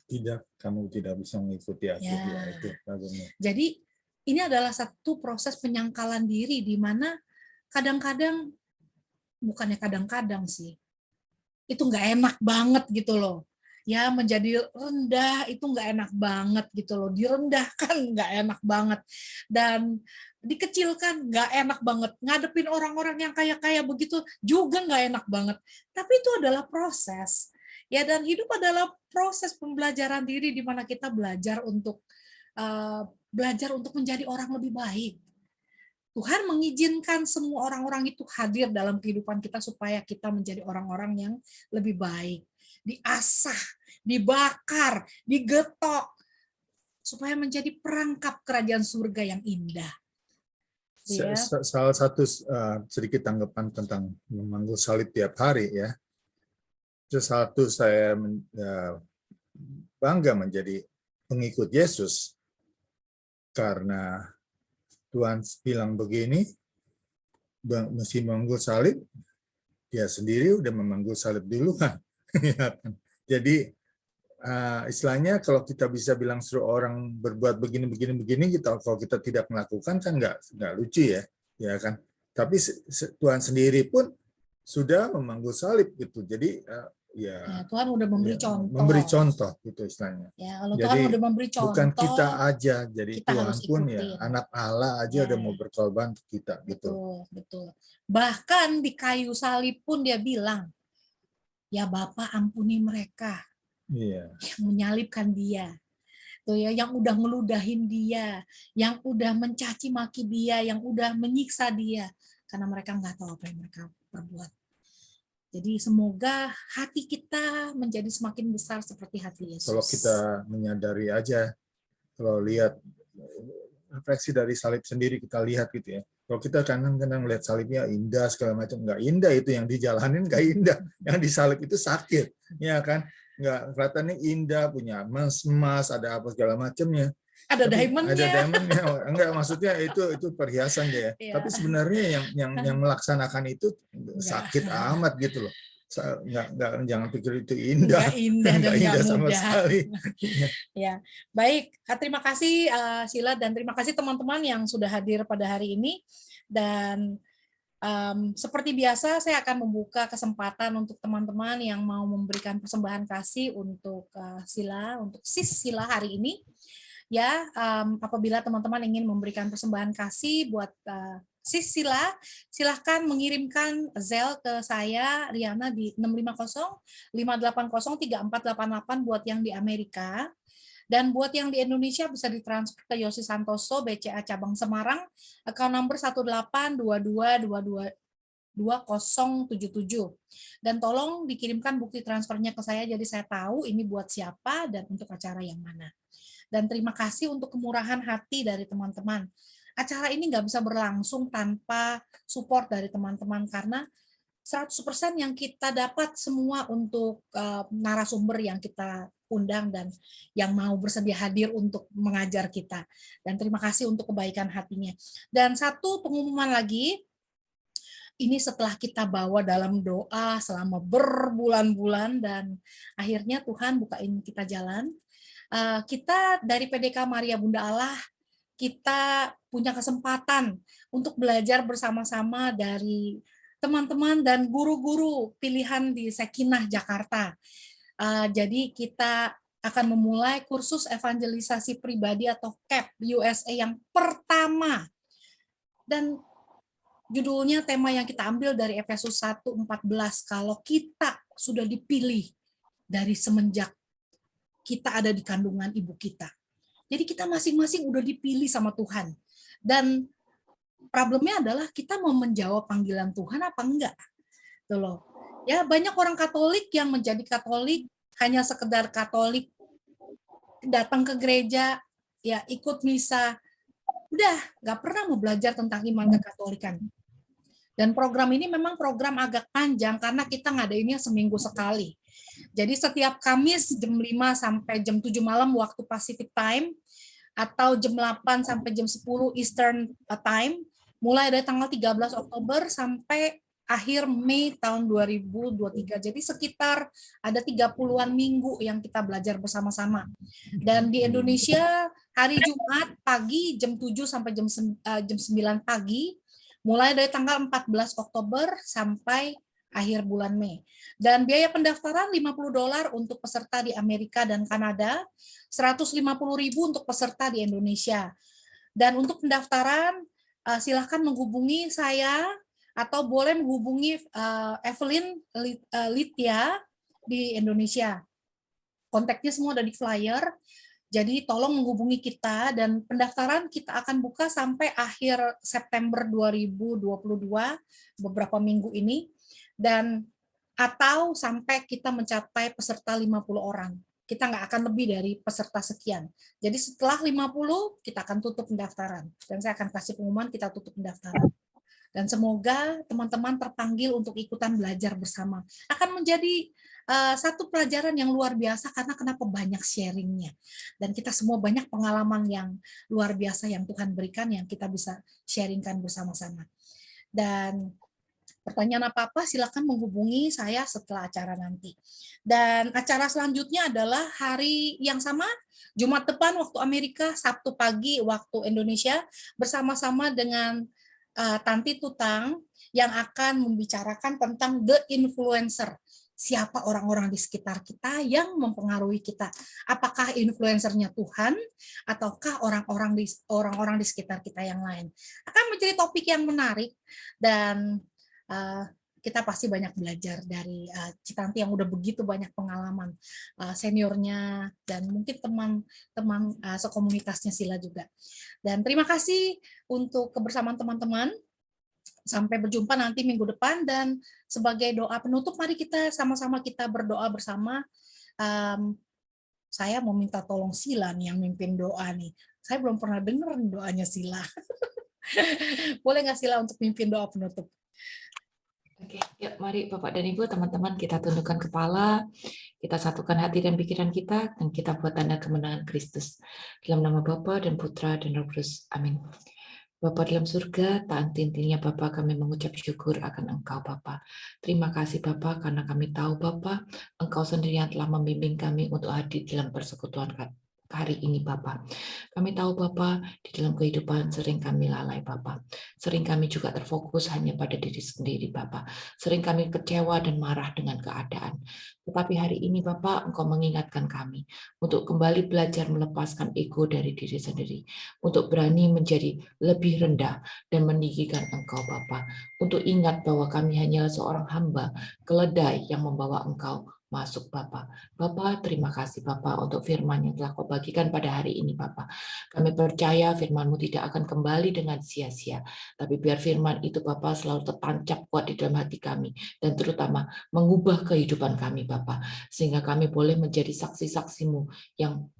Tidak, kamu tidak bisa mengikuti aku. Ya. Itu lagunya. Jadi ini adalah satu proses penyangkalan diri di mana kadang-kadang, bukannya kadang-kadang sih, itu nggak enak banget gitu loh. Ya, menjadi rendah itu nggak enak banget gitu loh. Direndahkan nggak enak banget. Dan dikecilkan nggak enak banget. Ngadepin orang-orang yang kaya-kaya begitu juga nggak enak banget. Tapi itu adalah proses. Ya, dan hidup adalah proses pembelajaran diri di mana kita belajar untuk menjadi orang lebih baik. Tuhan mengizinkan semua orang-orang itu hadir dalam kehidupan kita supaya kita menjadi orang-orang yang lebih baik. Diasah, dibakar, digetok, supaya menjadi perangkap kerajaan surga yang indah. Ya. Salah satu sedikit tanggapan tentang memanggul salib tiap hari ya. Satu, saya bangga menjadi pengikut Yesus. karena Tuhan bilang begini, mesti memanggul salib, dia sendiri udah memanggul salib duluan. Ya kan? Jadi istilahnya kalau kita bisa bilang suruh orang berbuat begini, kita kalau kita tidak melakukan kan nggak lucu ya kan. Tapi Tuhan sendiri pun sudah memanggul salib gitu. Jadi Ya, Tuhan udah memberi contoh. Memberi contoh gitu istilahnya. Ya, kalau Jadi Tuhan udah memberi contoh, bukan kita aja, jadi kita Tuhan harus pun ikutin. ya anak Allah aja Ya. udah mau berkorban untuk kita gitu. Betul. Bahkan di kayu salib pun dia bilang, ya Bapa ampuni mereka Iya. yang menyalibkan dia. Tuh ya, yang udah ngeludahin dia, yang udah mencaci maki dia, yang udah menyiksa dia karena mereka nggak tahu apa yang mereka perbuat. Jadi semoga hati kita menjadi semakin besar seperti hati Yesus. Kalau kita menyadari aja, kalau lihat refleksi dari salib sendiri kita lihat gitu ya. Kalau kita kadang-kadang lihat salibnya indah segala macam, nggak indah itu yang dijalanin nggak indah, yang disalib itu sakit, ya kan? Nggak kelihatannya indah, punya emas, ada apa segala macamnya. Ada diamondnya. Ada diamondnya, enggak maksudnya itu perhiasan ya. Iya. Tapi sebenarnya yang melaksanakan itu sakit amat gitu loh. Jangan pikir itu indah. Nggak indah sama mudah. sekali. Ya, baik. Terima kasih Sheila dan terima kasih teman-teman yang sudah hadir pada hari ini. Dan seperti biasa saya akan membuka kesempatan untuk teman-teman yang mau memberikan persembahan kasih untuk Sheila, untuk Sis Sheila hari ini. Ya, apabila teman-teman ingin memberikan persembahan kasih buat Sis Sheila, silahkan mengirimkan Zelle ke saya, Riana, di 650-580-3488 buat yang di Amerika. Dan buat yang di Indonesia bisa ditransfer ke Yosi Santoso, BCA Cabang Semarang, account number 1822222077. Dan tolong dikirimkan bukti transfernya ke saya, jadi saya tahu ini buat siapa dan untuk acara yang mana. Dan terima kasih untuk kemurahan hati dari teman-teman. Acara ini nggak bisa berlangsung tanpa support dari teman-teman, karena 100% yang kita dapat semua untuk narasumber yang kita undang dan yang mau bersedia hadir untuk mengajar kita. Dan terima kasih untuk kebaikan hatinya. Dan satu pengumuman lagi, ini setelah kita bawa dalam doa selama berbulan-bulan dan akhirnya Tuhan bukain kita jalan. Kita dari PDK Maria Bunda Allah, kita punya kesempatan untuk belajar bersama-sama dari teman-teman dan guru-guru pilihan di Sekinah Jakarta. Jadi kita akan memulai kursus evangelisasi pribadi atau CAP USA yang pertama. Dan judulnya, tema yang kita ambil dari Efesus 1:14, kalau kita sudah dipilih dari semenjak kita ada di kandungan ibu kita. Jadi kita masing-masing udah dipilih sama Tuhan. Dan problemnya adalah kita mau menjawab panggilan Tuhan apa enggak. Tuh loh. Ya, banyak orang Katolik yang menjadi Katolik hanya sekedar Katolik, datang ke gereja, ya ikut misa, udah nggak pernah mau belajar tentang iman kekatolikan. Dan program ini memang program agak panjang karena kita ngadainnya seminggu sekali. Jadi setiap Kamis jam 5 sampai jam 7 malam waktu Pacific Time, atau jam 8 sampai jam 10 Eastern Time, mulai dari tanggal 13 Oktober sampai akhir Mei tahun 2023. Jadi sekitar ada 30-an minggu yang kita belajar bersama-sama. Dan di Indonesia hari Jumat pagi jam 7 sampai jam 9 pagi, mulai dari tanggal 14 Oktober sampai akhir bulan Mei. Dan biaya pendaftaran $50 untuk peserta di Amerika dan Kanada, $150.000 untuk peserta di Indonesia. Dan untuk pendaftaran, silakan menghubungi saya atau boleh menghubungi Evelyn Litya di Indonesia. Kontaknya semua ada di flyer. Jadi tolong menghubungi kita, dan pendaftaran kita akan buka sampai akhir September 2022, beberapa minggu ini. Dan atau sampai kita mencapai peserta 50 orang. Kita nggak akan lebih dari peserta sekian. Jadi setelah 50, kita akan tutup pendaftaran. Dan saya akan kasih pengumuman kita tutup pendaftaran. Dan semoga teman-teman terpanggil untuk ikutan belajar bersama. Akan menjadi satu pelajaran yang luar biasa karena kenapa banyak sharingnya. Dan kita semua banyak pengalaman yang luar biasa yang Tuhan berikan yang kita bisa sharingkan bersama-sama. Dan pertanyaan apa-apa silakan menghubungi saya setelah acara nanti. Dan acara selanjutnya adalah hari yang sama, Jumat depan waktu Amerika, Sabtu pagi waktu Indonesia, bersama-sama dengan Tanti Tutang yang akan membicarakan tentang the influencer. Siapa orang-orang di sekitar kita yang mempengaruhi kita? Apakah influencernya Tuhan ataukah orang-orang di sekitar kita yang lain? Akan menjadi topik yang menarik dan kita pasti banyak belajar dari Citanti yang udah begitu banyak pengalaman seniornya dan mungkin teman-teman sekomunitasnya Sila juga. Dan terima kasih untuk kebersamaan teman-teman. Sampai berjumpa nanti minggu depan dan sebagai doa penutup mari kita sama-sama kita berdoa bersama. Saya mau minta tolong Sila nih yang mimpin doa nih. Saya belum pernah dengar doanya Sila. Boleh nggak Sila untuk mimpin doa penutup? Oke, yuk mari Bapak dan Ibu, teman-teman kita tundukkan kepala, kita satukan hati dan pikiran kita, dan kita buat tanda kemenangan Kristus. Dalam nama Bapa dan Putra dan Roh Kudus. Amin. Bapa dalam surga, tak henti-hentinya Bapa kami mengucap syukur akan Engkau Bapa. Terima kasih Bapa karena kami tahu Bapa, Engkau sendiri yang telah membimbing kami untuk hadir dalam persekutuan hari ini Bapa. Kami tahu Bapa, di dalam kehidupan sering kami lalai Bapa. Sering kami juga terfokus hanya pada diri sendiri Bapa. Sering kami kecewa dan marah dengan keadaan. Tetapi hari ini Bapa, Engkau mengingatkan kami untuk kembali belajar melepaskan ego dari diri sendiri. Untuk berani menjadi lebih rendah dan meninggikan Engkau Bapa. Untuk ingat bahwa kami hanyalah seorang hamba, keledai yang membawa Engkau masuk Bapa. Bapa, terima kasih Bapa untuk firman yang telah Kau bagikan pada hari ini Bapa. Kami percaya firman-Mu tidak akan kembali dengan sia-sia, tapi biar firman itu Bapa selalu tertancap kuat di dalam hati kami dan terutama mengubah kehidupan kami Bapa, sehingga kami boleh menjadi saksi-saksi-Mu yang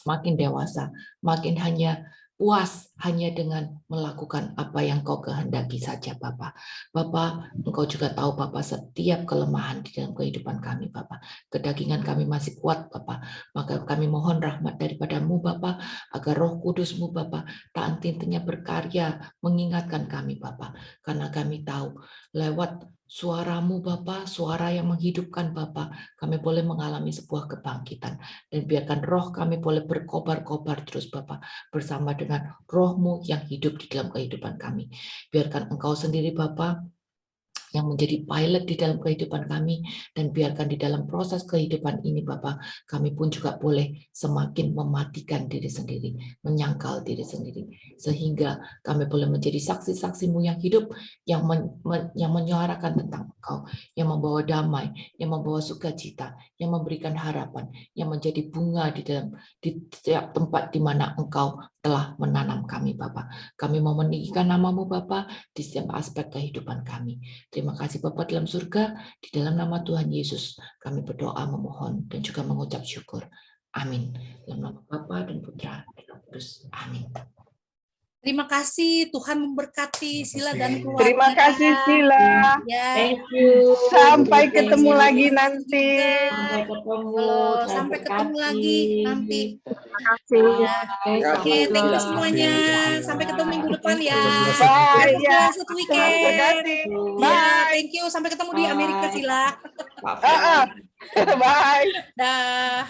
makin dewasa, makin hanya puas hanya dengan melakukan apa yang Kau kehendaki saja Bapa. Bapa, Engkau juga tahu Bapa setiap kelemahan di dalam kehidupan kami Bapa. Kedagingan kami masih kuat Bapa. Maka kami mohon rahmat daripada-Mu Bapa, agar Roh Kudus-Mu Bapa tak henti-hentinya berkarya mengingatkan kami Bapa. Karena kami tahu lewat suara-Mu Bapa, suara yang menghidupkan Bapa, kami boleh mengalami sebuah kebangkitan. Dan biarkan roh kami boleh berkobar-kobar terus Bapa, bersama dengan Roh-Mu yang hidup di dalam kehidupan kami. Biarkan Engkau sendiri Bapa yang menjadi pilot di dalam kehidupan kami, dan biarkan di dalam proses kehidupan ini Bapa, kami pun juga boleh semakin mematikan diri sendiri, menyangkal diri sendiri, sehingga kami boleh menjadi saksi-saksi-Mu yang hidup, yang menyuarakan tentang Engkau, yang membawa damai, yang membawa sukacita, yang memberikan harapan, yang menjadi bunga di setiap tempat di mana Engkau telah menanam kami Bapa. Kami mau meninggikan nama-Mu Bapa di setiap aspek kehidupan kami. Terima kasih Bapa dalam surga, di dalam nama Tuhan Yesus kami berdoa, memohon dan juga mengucap syukur. Amin. Dalam nama Bapa dan Putra dan Roh Kudus. Amin. Terima kasih, Tuhan memberkati Sila dan keluarga. Terima kasih Sila. Ya. Thank you. Sampai ketemu lagi nanti. Sampai ketemu. Sampai ketemu lagi nanti. Terima kasih. Ya. Oke, thank you semuanya. Sampai ketemu minggu depan ya. Bye ya. Satu weekend. Terima kasih. Ya, thank you. Sampai ketemu di Amerika Sila. Bye. Dah.